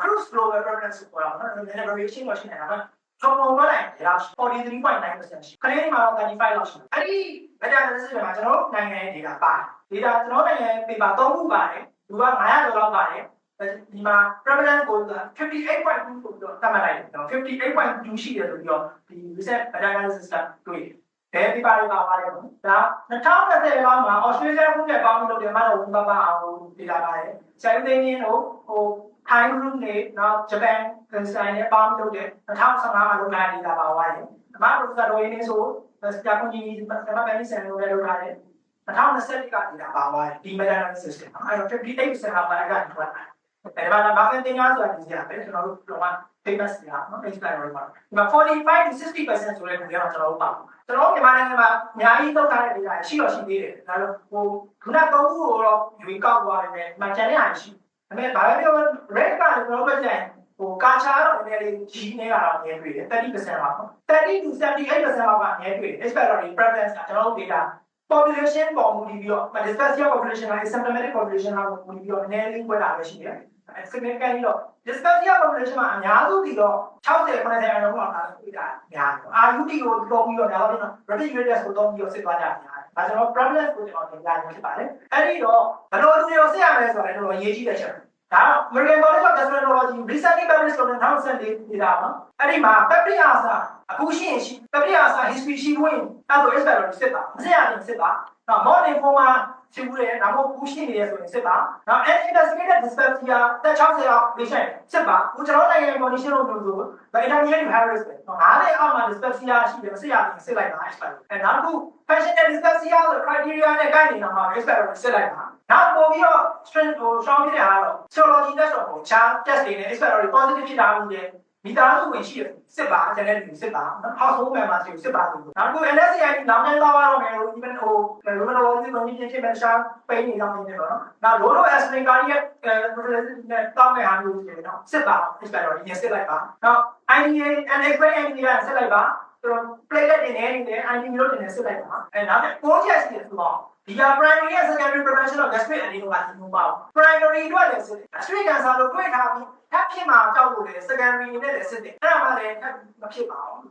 C: cruise global preference ပေါ်တော့နော် variation လို့ရှိနေတာပါကျွန်တော်တို့လည်းဒါ 43.9% ရှိခလေးမှာတော့35လောက်ရှိတယ်အဲ့ဒီ meta analysis မှာကျွန်တော်တို့နိုင်ငံရဲ့ data ပါတယ် data ကျွန်တော်နိုင်ငံရဲ့ paper 3ခုပါတယ်သူက900ကျော်လောက်ပါတယ်ဒီမှာ prevalence ကို58.2ကိုတော့သတ်မှတ်လိုက်တယ်58.2ရှိတယ်ဆိုပြီးတော့ဒီ research meta analysis ကတွေ့တယ်ဘယ် paper တွေပါပါတယ်ပေါ့ဒါ2020လောက်မှာ Australia ဘုရားပေါင်းလို့တယ်မှာတော့ဝန်ပါအောင် data ပါတယ်ဆယ်သိန်းင်းတို့ဟို Thai group နဲ့နောက် Japan ကန်ဆိုင်နဲ့ပေါင်းလုပ်တယ်2015မှာလုပ်လာနေတာပါသွားတယ်။အမတို့ကတော့ရင်းနေဆိုစတာကွန်ကြီးဆမ်မဘန်နီဆန်လို့လည်းလုပ်လာတယ်2020ကနေတာပါသွားတယ်ဒီ meta analysis ကအဲ့တော့58%လောက်ပါကထွက်လာတယ်။အဲ့ဒါမှမဖန်တင်ရဆိုတာဒီကြပဲကျွန်တော်တို့တော့ famous ညာနော် expert တွေပါဒီမှာ45 to 60% ဆိုတဲ့လူတွေကတော့ကျွန်တော်တို့ပါကျွန်တော်မြန်မာနိုင်ငံမှာအများကြီးလောက်ထားတဲ့ data ရှိတော့ရှိသေးတယ်ဒါတော့ဟိုခုန3ခုကိုတော့ရွေးကောက်သွားတယ်မှာကျန်တဲ့အားရှိဒါပေမဲ့ဘာပဲပြော red ကကျွန်တော်တို့ပြန်ဟိုကာချာတော့နည်းနည်းလေးကြီးနေကတော့အများတွေ့တယ်30% လောက်30 to 78% လောက်ကအများတွေ့တယ် expert တွေ preference ကကျွန်တော်တို့ data population ပေါ်မူတည်ပြီးတော့ dysphasia population နဲ့ symptomatic population ဟာမူတည်ပြီးတော့နည်းနည်းလေးကွဲတာပဲရှိတယ် significant တော့ dysphasia population မှာအများစုဒီတော့60-90%လောက်လောက်တာတွေ့တာများတယ် RUT ကိုသုံးပြီးတော့ဒါတော့ rapid unit test ကိုသုံးပြီးတော့စစ်သွားကြတယ်ဒါကျွန်တော် prevalence ကိုကျွန်တော်တင်ပြရဖြစ်ပါတယ်အဲ့ဒီတော့ဘယ်လိုလူတွေကိုစစ်ရမလဲဆိုတော့လည်းအရေးကြီးတဲ့ချက်ဒါ American College of Gastroenterology recently published လုပ်တဲ့2014 data ပါအဲ့ဒီမှာ peptic ulcer အခုရှိရင်ရှိတတိယအစား history ရှိဖို့ရင်အဲ့တော့ expert လို့စစ်ပါမစစ်ရရင်စစ်ပါနော် modern form ရှိဘူးလေဒါမှမဟုတ်ဘူးရှိနေရဆိုရင်စစ်ပါနော် investigated dyspepsia တက်60ရောက်လေ့ကျင့်စစ်ပါအခုကျွန်တော်နိုင်ငံ condition လို့ပြောလို့ intermediate high risk ပဲနော်အားလည်းအောက်မှာ dyspepsia ရှိတယ်မစစ်ရရင်စစ်လိုက်ပါ expert နောက်တစ်ခု functional dyspepsia ဆို criteria နဲ့ကိုက်နေတာမှာ expert ကိုစစ်လိုက်ပါနောက်ပို့ပြီးတော့ strength ကိုရှောင်းပြတဲ့အားတော့ serology test တော့ chart test တွေနဲ့ expert တွေ positive ဖြစ်တာဟုတ်တယ်မိသားစုဝင်ရှိတယ်စစ်ပါကျန်တဲ့လူစစ်ပါနော် household members ကိုစစ်ပါလို့နောက်တစ်ခု NSCI နောင်တန်းသွားရတော့မယ်လို့ even ဟို rheumatology condition ဖြစ်မဲ့ရှားပိန်းနေတော့နေတယ်ပေါ့နော်နောက် low aspirin cardiac နဲ့တောင်းမဲ့ဟာမျိုးတွေနော်စစ်ပါ expert တွေရင်စစ်လိုက်ပါနောက် IDA and explain IDA စစ်လိုက်ပါသူတို့ platelet တွေနဲ့ IDA မျိုးတွေနဲ့စစ်လိုက်ပါနောက်ပိုးချက်ရှိတယ်ဆိုတော့ဒီက primary and secondary prevention of gastric adenopathy ပေါ့ primary အတွက်လည်းစစ်တယ် gastric cancer လို့တွေ့ထားပြီးထပ်ဖြစ်မှာကြောက်လို့လေ secondary နဲ့လည်းစစ်တယ်အဲ့ဒါမှလည်းမဖြစ်ပါဘူး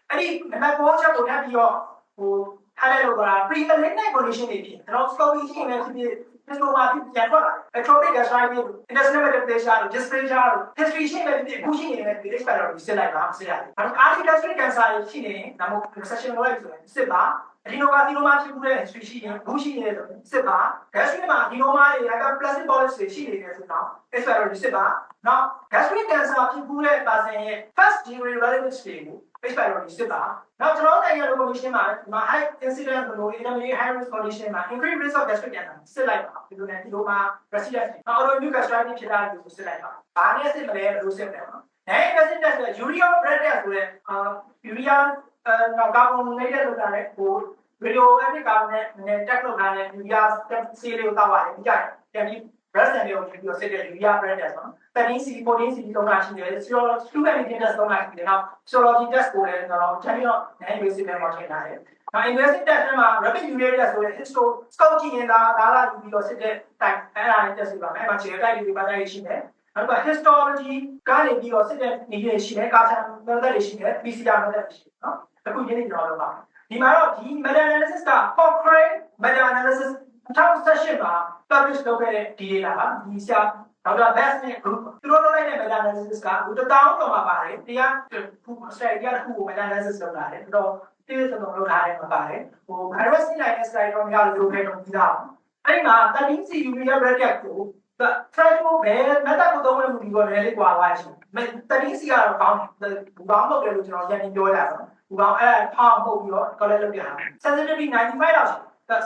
C: အဲ့ဒီနံပါတ်4ချက်ကိုထပ်ပြီးတော့ဟိုထားလိုက်လို့က pre-malignant condition တွေဖြစ်ကျွန်တော် scope ရှိနေဖြစ်ဖြစ်Pistoma ပြန်ထွက်လာ ectopic gastritis တို့ intestinal metaplasia တို့ dysphagia တို့ history ရှိနေပြီအခုရှိနေတဲ့ disease pattern ကိုစစ်လိုက်ပါစစ်ရတယ်။နောက် arterial cancer ရှိနေရင်ဒါမှမဟုတ် recession လို့ဆိုရင်စစ်ပါ adenocarcinoma ဖြစ်မှုတဲ့ history ရှိရင်ဘူးရှိနေတယ်ဆိုရင်စစ်ပါ gastric မှာ adenoma တွေ hyperplastic polyps တွေရှိနေတယ်ဆိုတော့ expert စစ်ပါနောက် gastric cancer ဖြစ်မှုတဲ့ person ရဲ့ first degree relatives တွေကို expert စစ်ပါနောက်ကျွန်တော်နိုင်ငံလို condition မှာ high incidence လို့ intermediate high risk condition မှာ increased risk of gastric cancer စစ်လိုက်ပါဒီလိုနဲ့ဒီလိုမှာ resident နောက် autoimmune gastritis ဖြစ်တာကိုစစ်လိုက်ပါဘာနဲ့စစ်မလဲလို့စစ်တယ်နော်နိုင် investing test ဆို urea blood test ဆိုတဲ့ urea နောက် carbonated လောက်တာလေဟို radioactive carbon နဲ့တက်လောက်ထားတဲ့ urea ဆေးလေးကိုတောက်ရတယ်ဒီကြတယ်ပြန်ပြီး breast and တွေကိုပြီးတော့စစ်တဲ့ urea blood test နော်13 CD 14 CD သုံးတာရှိတယ် serology 2 antigen test သုံးတာရှိတယ်နောက် serology test ကိုလည်းကျွန်တော်ကျွန်တော်နိုင် basic နဲ့မှာထည့်ထားတယ်နောက် investing test မှာ rapid urea test ဆိုတဲ့ histo scope ကြည့်ရင်ဒါလာယူပြီးတော့စစ်တဲ့ type အဲ့ဒါနဲ့ test လုပ်ပါမယ်အဲ့မှာခြေတိုက်တွေပါတိုက်ရှိတယ်နောက်က histology ကနေပြီးတော့စစ်တဲ့နေရာရှိတယ်ကာချန် method တွေရှိတယ် PCR method တွေရှိတယ်နော်အခုရင်းနေကျွန်တော်လုပ်ပါဒီမှာတော့ဒီ meta analysis က Cochrane meta analysis 2018မှာ publish လုပ်ခဲ့တဲ့ data ပါဒီဆရာဒေါက်တာ Best နဲ့ group သူတို့လုပ်လိုက်တဲ့ meta analysis က1000ကျော်မှာပါတယ်တရားခု study တစ်ခုကို meta analysis လုပ်လာတယ်တော့တိကျဆုံးလုပ်ထားတယ်မှာပါတယ်ဟို virus နဲ့ slide တော့များလို့ပြောခဲ့တော့ပြီးသားအဲ့မှာ13 urea bracket ကို threshold ပဲ method ကိုသုံးလို့ဒီကိုလည်းကွာသွားရှိ13 ကတော့ကောင်းတယ်ဘူကောင်းလုပ်တယ်လို့ကျွန်တော်ရန်နေပြောကြတာဘူကောင်းအဲ့ဖောင်းပုတ်ပြီးတော့ collect လုပ်ပြတာ sensitivity 95လောက်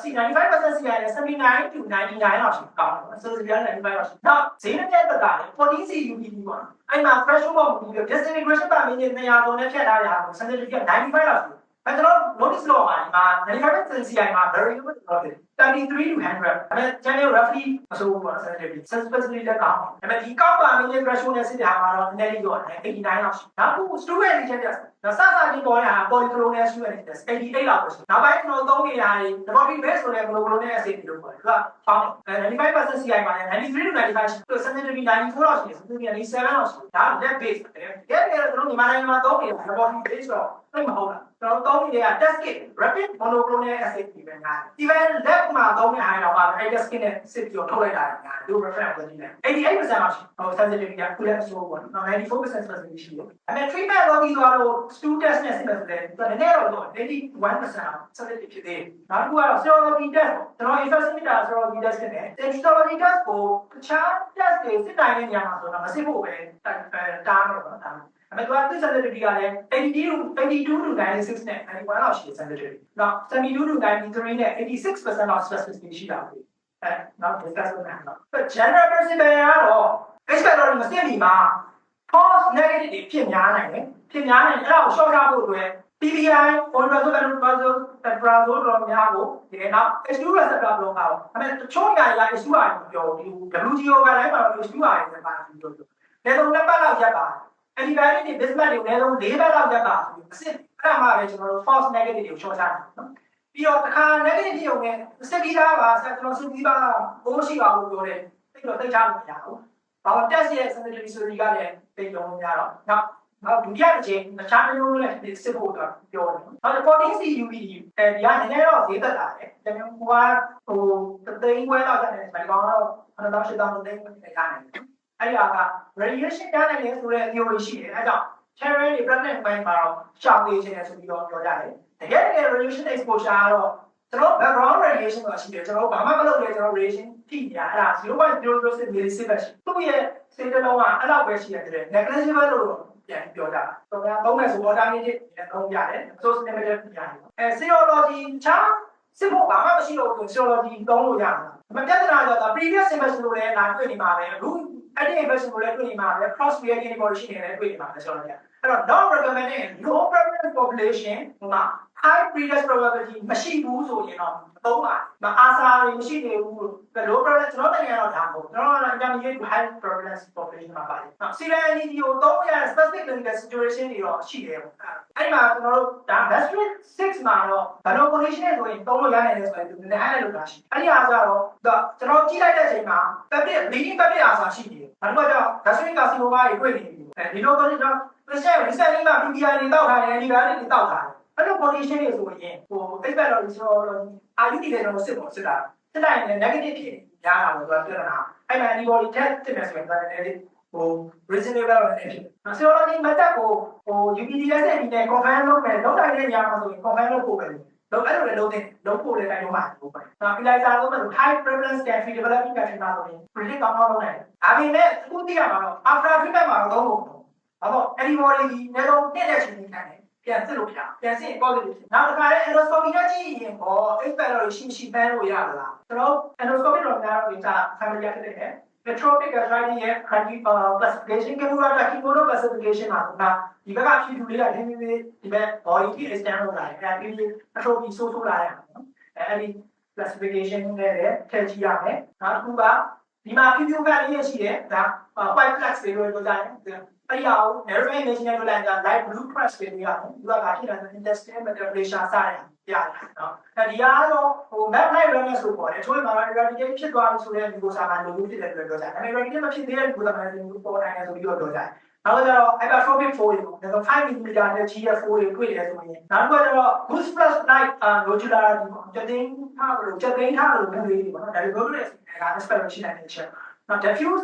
C: ရှိ95% CI နဲ့79 to 99လောက်ရှိကောင်းတယ် sensitivity 95လောက်ရှိနောက်ဈေးနဲ့ပြတ်တာလေ14 CUPD ပေါ့အဲ့မှာ threshold ပေါ့ပြီးတော့ disintegration per minute 200ကျော်နဲ့ဖြတ်ထားတဲ့ဟာကို sensitivity 95လောက်ရှိအဲ့တော့ notice လို့ပါဒီမှာ95% CI မှာ variable တော့တယ်33 to 100အဲ့ဒါ channel roughly မဆိုဘူးပေါ့ sensitivity specificity လည်းကောင်းတယ်ဒါပေမဲ့ဒီကောက်ပါ minute threshold နဲ့စစ်တဲ့ဟာမှာတော့နည်းနည်းလေးတော့89လောက်ရှိနောက်ခု student test နော်စစချင်းပေါ်တဲ့ဟာ polyclonal student test 88လောက်ပဲရှိနောက်ပိုင်းကျွန်တော်သုံးနေရတယ် laboratory base ဆိုတဲ့ polyclonal assay တွေလို့ပြောတယ်သူကပေါင်း95% CI မှာ93 to 95ရှိသူ sensitivity 94လောက်ရှိတယ် sensitivity 97လောက်ရှိဒါ lab base တကယ်ကျွန်တော်မြန်မာနိုင်ငံမှာသုံးနေတာ laboratory base တော့သိမဟုတ်လားကျွန်တော်သုံးနေတဲ့ test kit rapid monoclonal assay တွေပဲများတယ် even lab မှာသုံးနေတဲ့ဟာတော့အဲ့ test kit နဲ့စစ်ပြီးတော့ထုတ်လိုက်တာများတယ်သူ reference ကိုကြည့်တယ်88%လောက်ရှိဟို sensitivity က full so ပေါ့နော်94% sensitivity ရှိတယ်အဲ့မဲ့ treatment လုပ်ပြီးသွားလို့ stool test နဲ့စစ်မယ်ဆိုလည်းသူကနည်းနည်းတော့81% sensitive ဖြစ်သေးတယ်နောက်တစ်ခုကတော့ serology test ကျွန်တော် infection meter serology test နဲ့ serology test ကိုတခြား test တွေစစ်တိုင်းတဲ့နေရာမှာဆိုတော့မစစ်ဖို့ပဲတားမယ်ပေါ့နော်အမေကသူ sensitivity ကလည်း82 to 96နဲ့91လောက်ရှိတယ် sensitivity နောက်72 to 93နဲ့86% လောက် specificity ရှိတာပဲနောက် discuss လုပ်မယ်နော် general principle ကတော့ expectorant မစစ်မီမှာ false negative တွေဖြစ်များနိုင်တယ်အဲ့ဒါကို short ထားဖို့အတွက် PPI omeprazole တော့များဖို့ဒီနောက် H2 receptor blocker ပေါ့အဲ့ဒါတချို့နေရာတွေက H2 ကိုပြောဒီ WTO ကလည်းမှာတော့ H2 နဲ့ပါပြီးပြောတယ်ဒါဆို2ပတ်လောက်ရက်ပါantibiotic တွေ bismuth တွေအနည်းဆုံး4ပတ်လောက်ရက်ပါဆိုပြီးအစစ်အဲ့ဒါမှပဲကျွန်တော်တို့ false negative တွေကို short ထားတယ်နော်ပြီးတော့တစ်ခါ negative ဖြစ်ုံနဲ့စစ်ပြီးသားပါဆက်ကျွန်တော်စစ်ပြီးသားဘိုးရှိပါလို့ပြောတယ်သိတော့သိချလို့မရဘူးဘာလို့ test ရဲ့ sensitivity ဆိုပြီးကလည်းသိလုံးမရတော့နောက်ဒုတိယတစ်ချိန်တခြားမျိုးနဲ့စစ်ဖို့တော့ပြောတယ်နောက်14 CUPD ဒီကနည်းနည်းတော့ဈေးသက်တာတယ်ဒါမျိုးဟိုသိန်းခွဲလောက်တက်တယ်ဒီကောင်ကတော့8000 သိန်းခွဲတက်နေတယ်အဲ့ဒါက radiation ရနိုင်တယ်ဆိုတဲ့ theory ရှိတယ်အဲကြောင့် terror တွေ pregnant ပိုင်းမှာတော့ရှောင်နေခြင်းနဲ့ဆိုပြီးတော့ပြောကြတယ်တကယ် radiation exposure ကတော့ကျွန်တော် background radiation တော့ရှိတယ်ကျွန်တော်ဘာမှမလုပ်လဲကျွန်တော် radiation ထိနေတာအဲ့ဒါ 0.006 millisievert သူ့ရဲ့စိတ်တလုံးကအဲ့လောက်ပဲရှိရတယ် negligible လို့ပြန်ပြောကြတာတော့များသုံးမယ်ဆို alternative နဲ့သုံးရတယ် source limited ရတယ်serology ချာစစ်ဖို့ဘာမှမရှိတော့ဘူး serology သုံးလို့ရမှာမပြဿနာတော့ previous infection လို့လည်းလာတွေ့နေမှာပဲအခုအဲ့ဒီ infection ကိုလည်းတွေ့နေမှာပဲ cross reactive antibody ရှိနေတယ်တွေ့နေမှာပဲဆိုတော့အဲ့တော့ not recommended low prevalence population မှာ high predictive probability မရှိဘူးဆိုရင်တော့သုံးပါမအားစားတွေမရှိနေဘူး low prevalence ကျွန်တော်နိုင်ငံတော့ဒါမဟုတ်ကျွန်တော်ကတော့ intermediate to high prevalence population မှာပါတယ်နော် CRND ကိုသုံးရတဲ့ specific clinical situation တွေတော့ရှိတယ်ပေါ့အဲ့ဒီမှာကျွန်တော်တို့ဒါ gastric 6မှာတော့ဘယ်လို condition တွေဆိုရင်သုံးလို့ရနိုင်တယ်ဆိုရင်ဒီနေ့အဲ့လိုတာရှိအဲ့ဒီအားဆိုတော့ကျွန်တော်ကြည့်လိုက်တဲ့အချိန်မှာ bleeding peptide အားဆိုရှိနေတယ်ဒါတော့ gastric carcinoma တွေတွေ့နေပြီဒီလို condition recently မှာ PPI တွေတောက်ထားတယ် antibiotic တွေတောက်ထားတယ်အဲ့လို condition တွေဆိုရင်ဟို expert လို့ဆိုတော့အာယူတီလည်းတော့စစ်ဖို့စစ်တာစစ်လိုက်ရင် negative ဖြစ်ရတာလို့သူကပြောတာအဲ့မှာ antibody test စစ်မယ်ဆိုရင်ဒါလည်းဟို reasonable လို့လည်းဖြစ်နော် serology method ကိုဟို UPDS နဲ့ confirm လုပ်မယ်လုပ်နိုင်တဲ့နေရာမှာဆိုရင် confirm လုပ်ဖို့ပဲလို့အဲ့လိုလည်းလုပ်ဖို့လည်းတိုင်းတော့မှာဟုတ်ပါတယ်နော် ELISA လို့ဆို high prevalence country developing country မှာဆိုရင် predict ကောင်းကောင်းလုပ်နိုင်တယ်ဒါပေမဲ့အခုသိရမှာတော့ after treatment မှာတော့သုံးဖို့ဘာလို့ antibody ဒီနေတော့တက်တဲ့ချိန်ကြီးခံတယ်ပြန်စစ်လို့ပြပြန်စစ် positive နောက်တစ်ခါလည်း endoscopy နဲ့ကြည့်ရင်ပေါ့ expert လို့ရှိပန်းလို့ရလားကျွန်တော် endoscopy တော့များတော့ဒီစာ familiar ဖြစ်တယ် Metropic gastritis ရဲ့ classification ကဘာလဲ Kimono classification မှာဒီဘက်ကဖြူဖြူလေးကဒီဘက် body ထိ extend လုပ်လာတယ်အဲဒီ atrophy ဆိုးလာတယ်နော်အဲဒီ classification နဲ့ထည့်ကြည့်ရမယ်နောက်တစ်ခုကဒီမှာ ဖြူဖြူကလေးရရှိတယ်ဒါ white flags တွေလို့ပြောကြတယ်အဲ့ဒီအောင် nerve imaging နဲ့လိုက်တာ light blue crush တွေရတယ်သူကဘာဖြစ်လဲဆို intestinal metaplasia စရတယ်ရတယ်နော်အဲဒီကတော့ဟို map light runner ဆိုပေါ်တယ်ချိုးမှာ eradicate ဖြစ်သွားပြီဆိုတဲ့ဒီကိုစာမှလိုလို့ဖြစ်တယ်လို့ပြောကြတယ်ဒါပေမဲ့ eradicate မဖြစ်သေးတဲ့ဒီကိုစာမှလိုပေါ်နိုင်တယ်ဆိုပြီးတော့ပြောကြတယ်နောက်ကျတော့ hypertrophic 4တွေပေါ့ဒါဆို5 mm နဲ့ GF4 တွေတွေ့တယ်ဆိုရင်နောက်ကျတော့ goose flash light nodular ဒီပေါ့ချက်သိန်းထားလို့ချက်သိန်းထားလို့ဘူးလေးတွေပေါ့နော်ဒါတွေပြောလို့ရတယ်ဒါ exploration နဲ့ချက်နော် diffuse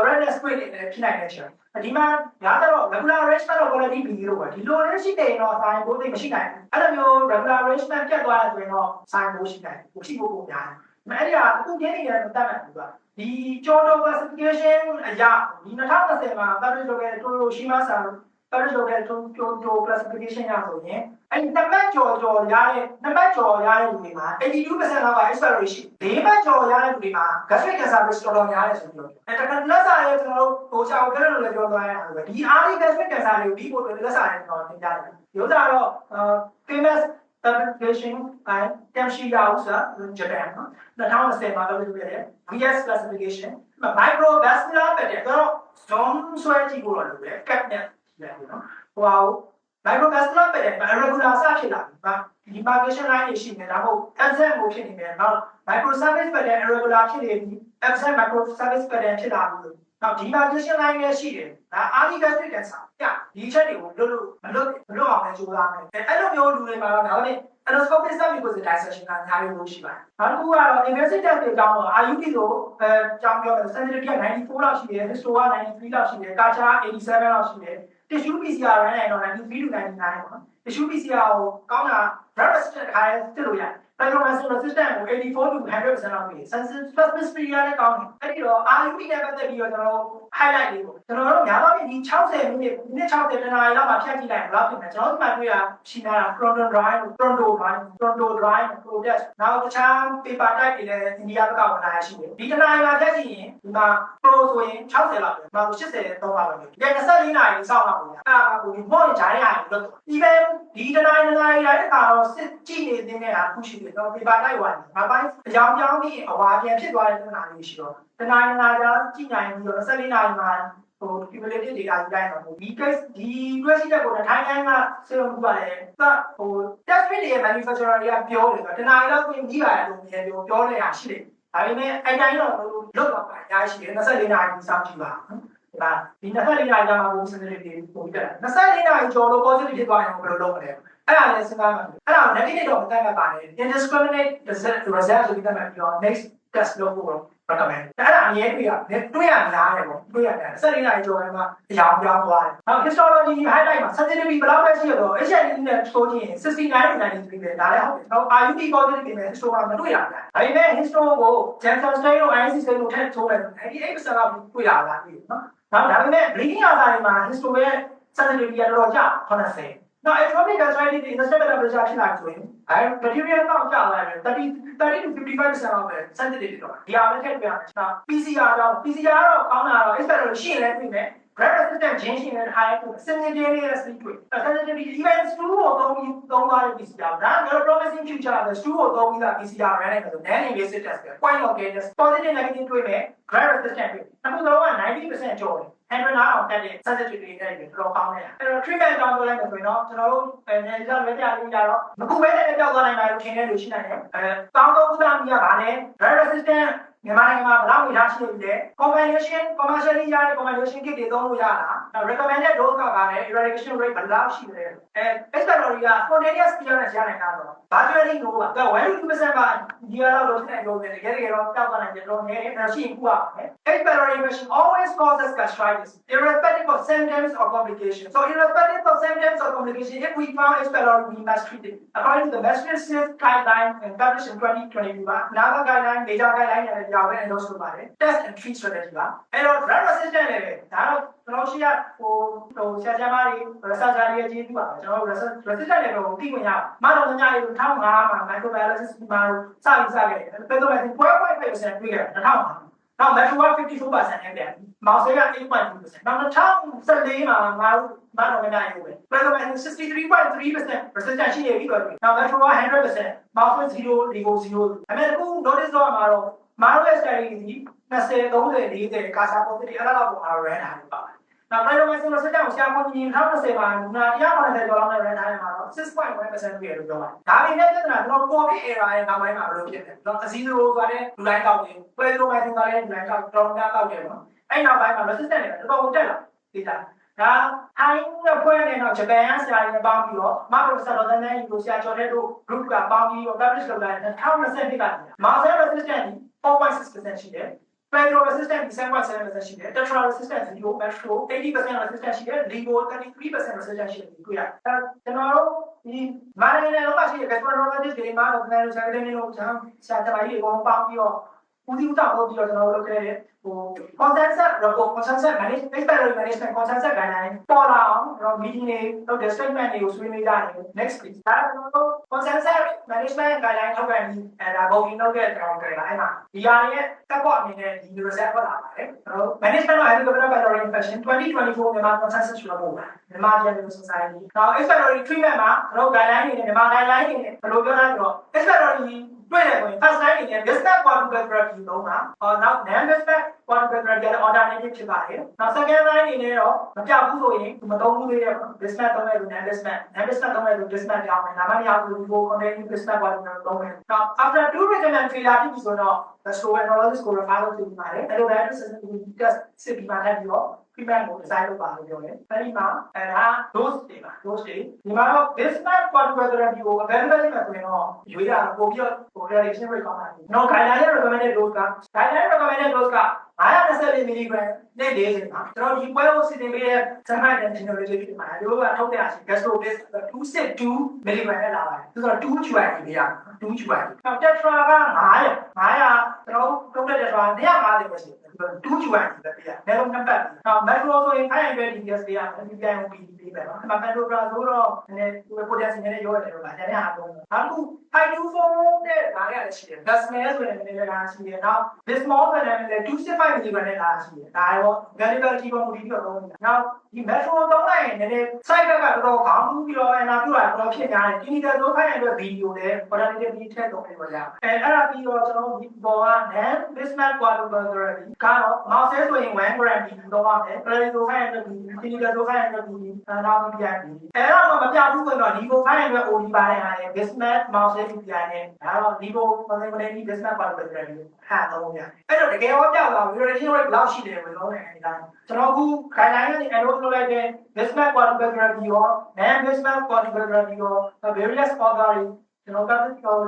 C: redness တွေ့တယ်ဖြစ်နိုင်တဲ့ချက်ဒီမှာညာတော့ regular arrangement of quality B လို့ပဲဒီလိုလေးရှိတယ်တော့ sign ဘိုးသိမရှိနိုင်ဘူးအဲ့လိုမျိုး regular arrangement ပြတ်သွားတယ်ဆိုရင်တော့ sign ဘိုးရှိနိုင်ဘူးရှိဖို့ပုံများတယ်အဲ့ဒီဟာအခုကျင်းနေတယ်မတတ်မှန်ဘူးကဒီကျော်တော် classification အရာဒီ2020မှာ publish လုပ်ခဲ့တဲ့ Toyoshima San publish လုပ်ခဲ့တဲ့ Tokyo classification ရဆိုရင်အဲ့ဒီနှစ်ပတ်ကျော်ရတဲ့နှစ်ပတ်ကျော်ရတဲ့လူတွေမှာ 82% လောက်က expiry ရှိ၄ပတ်ကျော်ရတဲ့လူတွေမှာ gastric cancer risk တော်တော်များတယ်ဆိုပြီးတော့အဲ့ဒါကလက်စာရဲ့ကျွန်တော်တို့ဟိုချောက်ပြောလို့လည်းပြောသွားရအောင်ပဲဒီ early gastric cancer တွေကိုပြီးဖို့အတွက်လက်စာရဲ့ကျွန်တော်သင်ကြားတယ်ရိုးသားတော့ famous classification and Temshi Yausa Japan 2020မှာလုပ်ခဲ့တဲ့ VS classification microvascular pattern တော့ zone ဆွဲကြည့်ဖို့တော့လိုတယ် cap နဲ့တယ်နော်ဟို microvascular pattern irregular စဖြစ်လာပြီဒီ marcation line တွေရှိနေဒါမှမဟုတ် absent ကိုဖြစ်နေတယ်နောက် microsurface pattern irregular ဖြစ်နေပြီ absent microsurface pattern ဖြစ်လာပြီနောက်ဒီ marcation line လည်းရှိတယ်ဒါ early gastric cancer ဒီချက်တွေကိုလွတ်မလွတ်အောင်လည်းကြိုးစားမယ်အဲ့လိုမျိုးလူတွေမှာတော့ဒါနဲ့ endoscopic submucosal dissection ကအများကြီးလို့ရှိပါတယ်နောက်တစ်ခုကတော့ invasive test တွေအကြောင်းတော့ IUD ကိုအကြောင်းပြောတယ် sensitivity က94လောက်ရှိတယ် histo က93လောက်ရှိတယ် CACHA 87လောက်ရှိတယ် tissue PCR ရမ်းတော့93 to 99ပေါ့နော် tissue PCR ကိုကောင်းတာ blood resistant ခါရဲစစ်လို့ရတယ် Plasmapheresis resistant ကို84 to 100% လောက်ပြီး sensitivity လည်းကောင်းတယ်အဲ့ဒီတော့ IUD နဲ့ပတ်သက်ပြီးတော့ကျွန်တော် highlight လေးပေါ့ကျွန်တော်တို့များတော့ဒီ60မိနစ်60တနားရီလောက်မှဖြတ်ကြည့်လိုက်ဘယ်လောက်ဖြစ်မလဲကျွန်တော်တို့မှတွေ့ရရှိနေတာ Pronto dry protest နောက်တခြား paper type တွေလည်းအိန္ဒိယဘက်ကဝင်လာရရှိတယ်ဒီတနားရီမှာဖြတ်ကြည့်ရင်ဒီမှာ pro ဆိုရင်60လောက်ပဲနောက်80တော့ပါပဲဒီ24နာရီစောင့်တော့ဘူးအဲ့ဒါကကိုဒီ point ဂျိုင်းရတယ်လို့ even ဒီတနားရီရတဲ့အခါတော့စစ်ကြည့်နေတဲ့ဟာခုရှိတယ်တော့ paper type ဝင်နောက်ပိုင်းအကြောင်းပြောင်းပြီးအဝါပြန်ဖြစ်သွားတဲ့တနားလေးရှိတော့တနားကြာကြည့်နိုင်ပြီးတော့24နာရီမှာဟို cumulative data ကြီးတိုင်းတော့ဒီ case ဒီတွေ့ရှိတဲ့ကိုထိုင်းတိုင်းကစေလို့ပြပါတယ်ဟို test kit တွေရဲ့ manufacturer တွေကပြောတယ်ဆိုတော့တနားရီလောက်ပြင်ပြီးပါတယ်လို့ပြောနေတာရှိတယ်ဒါပေမဲ့အဲ့တိုင်းတော့လွတ်တော့ပါရားရှိတယ်24နာရီစောင့်ကြည့်ပါဒါဒီ24နာရီကြာမှဘုံစနစ်တွေပုံပြတယ်24နာရီကျော်လို့ positive ဖြစ်သွားရင်ဘယ်လိုလုပ်မလဲအဲ့ဒါလည်းစဉ်းစားမှအဲ့ဒါ negative တော့မတတ်မှတ်ပါနဲ့ indiscriminate result ဆိုပြီးတတ်မှတ်ပြီးတော့ next test လုပ်ဖို့ recommend အဲ့ဒါအမြဲတွေ့ရများတယ်ပေါ့တွေ့ရတယ်14နိုင်ကျော်မှာအရောင်ပြောင်းသွားတယ်နောက် histology highlight မှာ sensitivity ဘယ်လောက်ပဲရှိရတော့ HIV နဲ့ဆိုကြည့်ရင်69 93ပဲဒါလည်းဟုတ်တယ်နောက် RUT positive တွေနဲ့ histo မှာမတွေ့ရဘူးဒါပေမဲ့ histo ကို Janssen stain တို့ IC stain တို့ထည့်ထိုးတယ်88%လောက်တွေ့ရတာပြီနော်ဒါပေမဲ့ bleeding အစားတွေမှာ histo ရဲ့ sensitivity ကတော့ကြာ80နောက် atopic gastritis တွေ industrial temperature ဖြစ်လာဆိုရင်bacteria တော့ကြာလာတယ်30 to 55% လောက်ပဲ sensitive တော့ဒီအားလည်းထည့်ပြရမယ်နော် PCR တော့ကောင်းတာတော့ expert ရှိရင်လည်းပြင်မယ်Grab resistant gene ရှင်တဲ့ high ကို simultaneously တွေ့ sensitivity even stew ကိုသုံးသွားတဲ့ PCR ဒါက promising future ပဲ stew ကိုသုံးပြီးသား PCR run လိုက်တယ်ဆို non invasive test ပဲ point of care test positive negative တွေ့မယ် Grab resistant တွေ့အခုတော့က 90% ကျော်တယ်100လောက်တက်တဲ့ sensitivity တွေနဲ့တော်တော်ကောင်းနေတာအဲ့တော့ treatment ကြောင်းပြောလိုက်မယ်ဆိုရင်တော့ကျွန်တော်တို့နေရာလွဲပြလို့ရတော့မကူပဲနဲ့ပြောက်သွားနိုင်ပါလို့ထင်တဲ့လူရှိနိုင်တယ်ကောင်းကုသမှုကဗာလဲ Grab resistant မြန်မာနိုင်ငံမှာဘယ်လောက်ဝေထားရှိနေလဲ combination commercially ရတဲ့ combination kit တွေသုံးလို့ရတာ recommended dose ကပါလဲ eradication rate ဘယ်လောက်ရှိလဲexpectorant က spontaneous clearance ရနိုင်တာတော့ virtually no ပါ 1 to 2% ပါဒီလောက်လို့ဖြစ်နေလို့တကယ်တော့တောက်သွားနိုင်တယ်တော့နည်းတယ်ရှိရင်ခုပါမယ် expectorant infection always causes gastritis irrespective of symptoms or complications so irrespective of symptoms or complications if we found expectorant we must treat it according to the Massachusetts guideline published in 2022 ပါ NAVA guideline major guideline နဲ့ကြောက်ပဲလို့ဆိုပါတယ် test and treat strategy ပါအဲ့တော့ drug resistant လည်းဒါတော့ကျွန်တော်ရှိရဟိုဆရာမတွေ researcher တွေအကြီးကြီးပါကျွန်တော် resistant level ကိုသိခွင့်ရမတော့ညရေ1500မှာ microbiology မှာစခဲ့တယ်ဘယ်တော့မှ 12.5% တွေ့ခဲ့တယ်2000နောက် metro 54% နဲ့ပြန်မောင်ဆေးက 8.2% နောက်2014မှာငါတို့မတော်မနိုင်ဘူးပဲ predominant 63.3% resistant ရှိနေပြီတော့နောက် metro 100% မောင်ဆေး0 legal 0အမေတကူ notice တော့မှာတော့မာရိုရဲ့ study ကြီး20 30 40ကာစာ positive အဲ့လောက်ကိုအား run ထားပြီပါနောက် predominant resistant ကိုဆရာမကြီး2020မှာ190ကျော်လောက်နဲ့ run ထားရမှာတော့ 6.1% ပြည့်လို့ပြောပါတယ်ဒါပေမဲ့ပြဿနာကျွန်တော် COVID era ရဲ့နောက်ပိုင်းမှာဘယ်လိုဖြစ်လဲကျွန်တော်အစည်းအဝေးဆိုတဲ့လူတိုင်းတောက်တယ် predominant ဆိုတဲ့လူတိုင်းတောက်တော်များတောက်တယ်နော်အဲ့နောက်ပိုင်းမှာ resistant တွေတော်တော်တက်လာဒီသားဒါထိုင်းနဲ့ဖွဲ့နေတော့ဂျပန်ဆရာတွေပေါင်းပြီးတော့မတော်ဆရာတော်တန်းတန်းကြီးကိုဆရာကျော်တဲ့တို့ group ကပေါင်းပြီးတော့ publish လုပ်လိုက်တယ်2020ကမာဆယ် resistant 4.6% ရှိတယ် Pedro resistant 7.7% ရှိတယ် Tetra resistant 0 Metro 80% resistant ရှိတယ် Ligo 33% resistant ရှိတယ်တွေ့ရကျွန်တော်တို့ဒီမာရနေတော့ရှိတဲ့ gastroenterologist တွေမှာတော့ကျွန်တော်တို့ဆရာတွေနဲ့ဆရာတမကြီးတွေပေါင်းပြီးတော့ဦးစီးဦးဆောင်လုပ်ပြီးတော့ကျွန်တော်တို့လုပ်ခဲ့တဲ့ဟို consensus report consensus management expert management consensus guideline ပေါ်လာအောင်ကျွန်တော် meeting တွေလုပ်တဲ့ statement တွေကိုဆွေးနွေးကြတယ် next please ဒါကျွန်တော်တို့ consensus management guideline ထုတ်ပြန်ပြီးဒါဘုံကြီးလုပ်တဲ့ကျွန်တော်ကြည့်လာအဲ့မှာဒီဟာရဲ့တက်ပေါ်အနေနဲ့ဒီ result ထွက်လာပါတယ်ကျွန်တော် management of helicobacter pylori infection 2024မြန်မာ consensus report မြန်မာ general society နောက် expectorant treatment မှာကျွန်တော် guideline တွေနဲ့မြန်မာ guideline တွေနဲ့ဘယ်လိုပြောလဲဆိုတော့ expectorant တွေ့တယ်ဆိုရင် first line အနေနဲ့ business quadruple therapy သုံးတာနောက် non business quadruple therapy ရဲ့ alternative ဖြစ်ပါတယ်နောက် second line အနေနဲ့တော့မပြောက်ဘူးဆိုရင်မသုံးဘူးသေးတယ် business သုံးတဲ့လူ non business သုံးတဲ့လူ business ပြောင်းမယ်နာမည်ရဘူးဒီကို contain business quadruple သုံးမယ်နောက် after 2 regimen failure ဖြစ်ပြီဆိုတော့ gastroenterologist ကို refer လုပ်ပြီးပါတယ်အဲ့လိုပဲ test စစ်ပြီးမှထပ်ပြီးတော့treatment ကို design လုပ်ပါလို့ပြောတယ်အဲ့ဒီမှာအဲ့ဒါ dose တွေပါ dose တွေဒီမှာတော့ business quadruple therapy ကို available ဖြစ်မှာဆိုရင်တော့ရွေးရတော့ပို့ပြီးတော့ relation rate ကောင်းပါတယ်နော် guideline recommended dose က guideline recommended dose က524 mg နဲ့40ပါကျွန်တော်ဒီပွဲကိုစီစဉ်ပေးတဲ့ Shanghai Technology ဖြစ်မှာဒီလိုကထုတ်တဲ့အချိန် gastrobase 262 mg နဲ့လာပါတယ်ဆိုတော့2 QI ပြရ2 QI နောက် tetra က900ကျွန်တော်ထုတ်တဲ့ tetra 150ပဲရှိတယ်2 QI ပဲပြရဘယ်လိုနှစ်ပတ်နောက် metro ဆိုရင်500 dps ပြရဒီပြန်ကိုပြီးပေးမယ်နော်အဲ့မှာ metro ဆိုတော့နည်းနည်း potassium နဲ့ရောရတယ်လို့လားညနေအားလုံးနောက်တစ်ခု hydrophone နဲ့ဒါလည်းရှိတယ် basmel ဆိုရင်လည်းလာရှိတယ်နောက် bismol ဆိုရင်လည်း265 mg နဲ့လာရှိတယ်ဒါရော variability ကိုမူတည်ပြီးတော့သုံးနေတာနောက်ဒီ metro သုံးလိုက်ရင်နည်းနည်း side effect ကတော်တော်ခေါင်းမှုပြီးတော့အနာပြတာတော်တော်ဖြစ်များတယ် clinical သုံးခိုင်းရတဲ့ video လည်း alternative ထည့်သုံးနေပါကြအဲ့ဒါပြီးတော့ကျွန်တော်ဒီပေါ်က non bismol quadruple therapy ကတော့မောင်ဆဲဆိုရင်1 gram ပြီးသုံးရတယ် clinical သုံးခိုင်းရတဲ့ clinical သုံးခိုင်းရတဲ့ နောက်ပြီးပြန်ပြီးအဲ့တော့မပြဘူးဆိုတော့ဒီကိုခိုင်းရတဲ့ OD ပါတဲ့ဟာရဲ့ bismol မောင်ဆဲပြီးပြန်နေဒါတော့ဒီကိုပုံစံနဲ့ဒီ bismol quadruple therapy ဟာတော့ဗျာအဲ့တော့တကယ်ရောပြသွား relation rate ဘယ်လောက်ရှိတယ်လို့ပြောနေတယ်ဒါကျွန်တော်အခု guideline နဲ့ enroll လုပ်လိုက်တဲ့ bismol quadruple therapy ရော non bismol quadruple therapy ရော various organ တွေကျွန်တော်က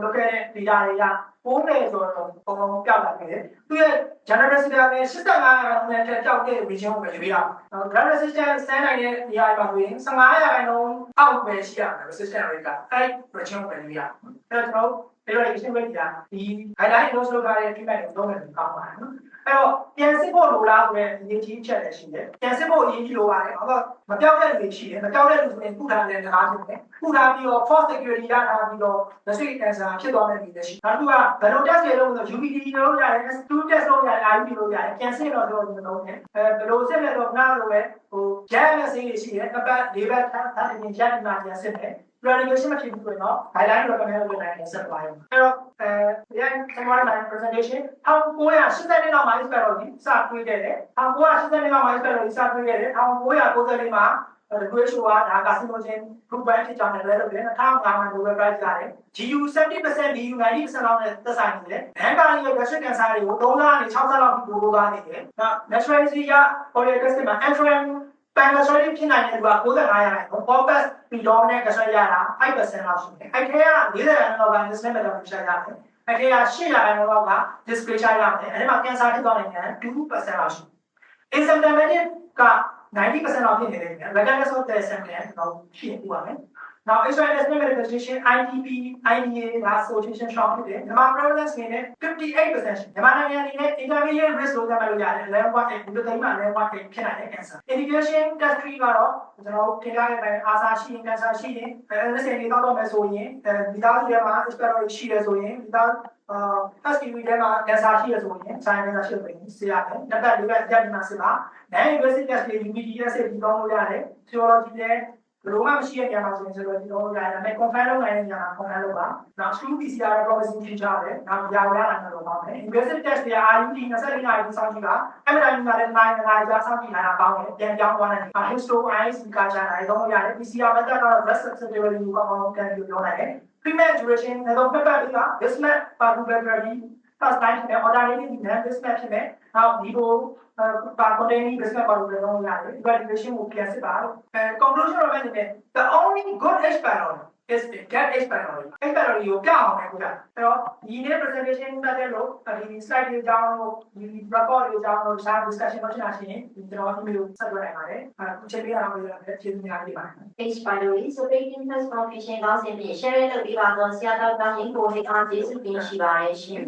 C: လုပ်ခဲ့တဲ့ data တွေက 90ဆိုတော့ပုံလုံးပြောက်လာခဲ့တယ်သူရဲ့ general resistance နဲ့85နဲ့ကြောက်တဲ့ region ကိုပဲရွေးရအောင် general resistance စမ်းနိုင်တဲ့နေရာမှာဆိုရင်15%အောက်ပဲရှိရမယ် resistance rate ကအဲ့ region ကိုပဲရွေးရအောင်အဲ့တော့ကျွန်တော် evaluation rate ကဒီ guideline notes လုပ်ထားတဲ့ treatment ကိုသုံးမယ်လို့ကောင်းပါတယ်နော်အဲ့တော့ပြန်စစ်ဖို့လိုလားဆိုရင်အရေးကြီးချက်လည်းရှိတယ်ပြန်စစ်ဖို့အရေးကြီးလိုပါတယ်ဟုတ်တော့မပြောက်တဲ့လူတွေရှိတယ်မပြောက်တဲ့လူဆိုရင်ကုထားတဲ့တကားဖြစ်တယ်ကုထားပြီးတော့ force security ရထားပြီးတော့ လက်ရှိ cancer ဖြစ်သွားတဲ့လူတွေရှိနောက်တစ်ခုကဘယ်လို test တွေလုပ်လို့ UPT လုပ်ရတယ် S2 test လုပ်ရတယ် IUP လုပ်ရတယ်ပြန်စစ်တော့တော့မလုပ်နဲ့ဘယ်လိုစစ်လဲတော့နားလိုပဲဟို JMS တွေရှိတယ်အပတ်၄ဘက်ထားတယ်ပြန်ရက်ဒီမှာပြန်စစ်တယ်Relegation မဖြစ်ဘူးဆိုရင်တော့ guideline recommend လုပ်နိုင်တဲ့ set ပါရုံအဲ့တော့ပြန်ကျွန်တော်ရဲ့ presentation 1980လောက်မှာ expert လို့စတွေးခဲ့တယ်1980လောက်မှာ expert လို့စတွေးခဲ့တယ်1994မှာWHO ကဒါ carcinogen group 1ဖြစ်ကြောင်းလည်းလုပ်တယ်2005မှာ Nobel Prize ရတယ် GU 70% BU 90% လောက်နဲ့သက်ဆိုင်နေတယ်ဘန်ကာရီရဲ့ gastric cancer တွေကို3လကနေ6လလောက်ထိပို့သွားနေတယ်နောက် naturally ရ polygastric မှာ antrum Pangastric ဖြစ်နိုင်တဲ့လူက95% Corpus predominant gastric ရတာ5% လောက်ရှိတယ်အဲ့ထဲက40% လောက်က distal metaplasia ရတယ်အဲ့ထဲက8% လောက်က dysplasia ရတယ်အဲ့ဒီမှာ cancer ဖြစ်သွားနိုင်တယ်2% လောက်ရှိတယ် asymptomatic က90% လောက်ဖြစ်နေတယ် regardless of the symptom တော့ရှိနေပါမယ်နောက် HIS manifestation ITP IDA ဒါ association shock ဖြစ်တယ်မြန်မာ prevalence အနေနဲ့58%ရှိမြန်မာနိုင်ငံအနေနဲ့ intermediate risk လို့သတ်မှတ်လို့ရတယ် level 1ဒီလိုသိမ်းမှာ level 1ဖြစ်နိုင်တဲ့ cancer indication test 3ကတော့ကျွန်တော်တို့ထင်ရတဲ့အပိုင်းအာစာရှိရင် cancer ရှိရင်NSA တွေတောက်တော့မယ်ဆိုရင်ဒီသားစုထဲမှာ expert ရှိတယ်ဆိုရင်ဒီသားHPV ထဲမှာ cancer ရှိရဆိုရင် science cancer ရှိတယ်ဆိုရင်ဆေးရတယ်။နောက်တစ်ခုကရက်ဒီမှာစစ်ပါ။ non-invasive test တွေ UPDS တွေတောင်းလို့ရတယ်။ serology လည်းဘယ်လိုမှမရှိတဲ့နေရာမှာဆိုရင် serology တောင်းလို့ရတယ်။ဒါပေမဲ့ confirm လုပ်နိုင်တဲ့နေရာမှာ confirm လုပ်ပါ။နောက် true PCR တော့ promising feature ပဲ။နောက်ကြာဝရလာတယ်လို့ပြောမယ်။ invasive test တွေက IUD 24နာရီစောင့်ကြည့်ပါ။အဲ့ဒါတိုင်းမှာလည်း9နာရီကြာစောင့်ကြည့်နိုင်တာကောင်းတယ်။ပြန်ပြောင်းသွားနိုင်တယ်။ histo IS ကကြာနိုင်တော့ရတယ်။ PCR method ကတော့ breast susceptibility ကိုကောင်းအောင်ကန်ပြီးပြောနိုင်တယ်။ treatment duration ကတော့ပြတ်ပြီးက bismuth therapy first time နဲ့ alternative နဲ့ bismuth ဖြစ်မယ်။နောက်ဒီလိုပါcontaining bismuth ပါလို့လည်းလုပ်ရတယ်။ evaluation ကိုပြန်စစ်ပါတော့။ conclusion တော့လည်း the only good H pylori is the get H pylori H pylori ကိုပြအောင်မယ်ခုကအဲ့တော့ဒီနေ့ presentation တက်တဲ့လို့ဒီ slide တွေကြောင်းလို့ဒီ record တွေကြောင်းလို့ရှား discussion လုပ်ချင်တာရှိရင်ကျွန်တော် email ကိုဆက်သွယ်နိုင်ပါတယ်။အခုချိန်ပေးရအောင်လို့လည်းကျေးဇူးများကြီးပါတယ်။
A: H pylori separating transformation ကောင်းစဉ်ဖြင့် share လုပ်ပြီးပါတော့ဆရာတော်ကောင်းရင်ကိုဟိတ်အားကျေးဇူးတင်ရှိပါတယ်ရှင်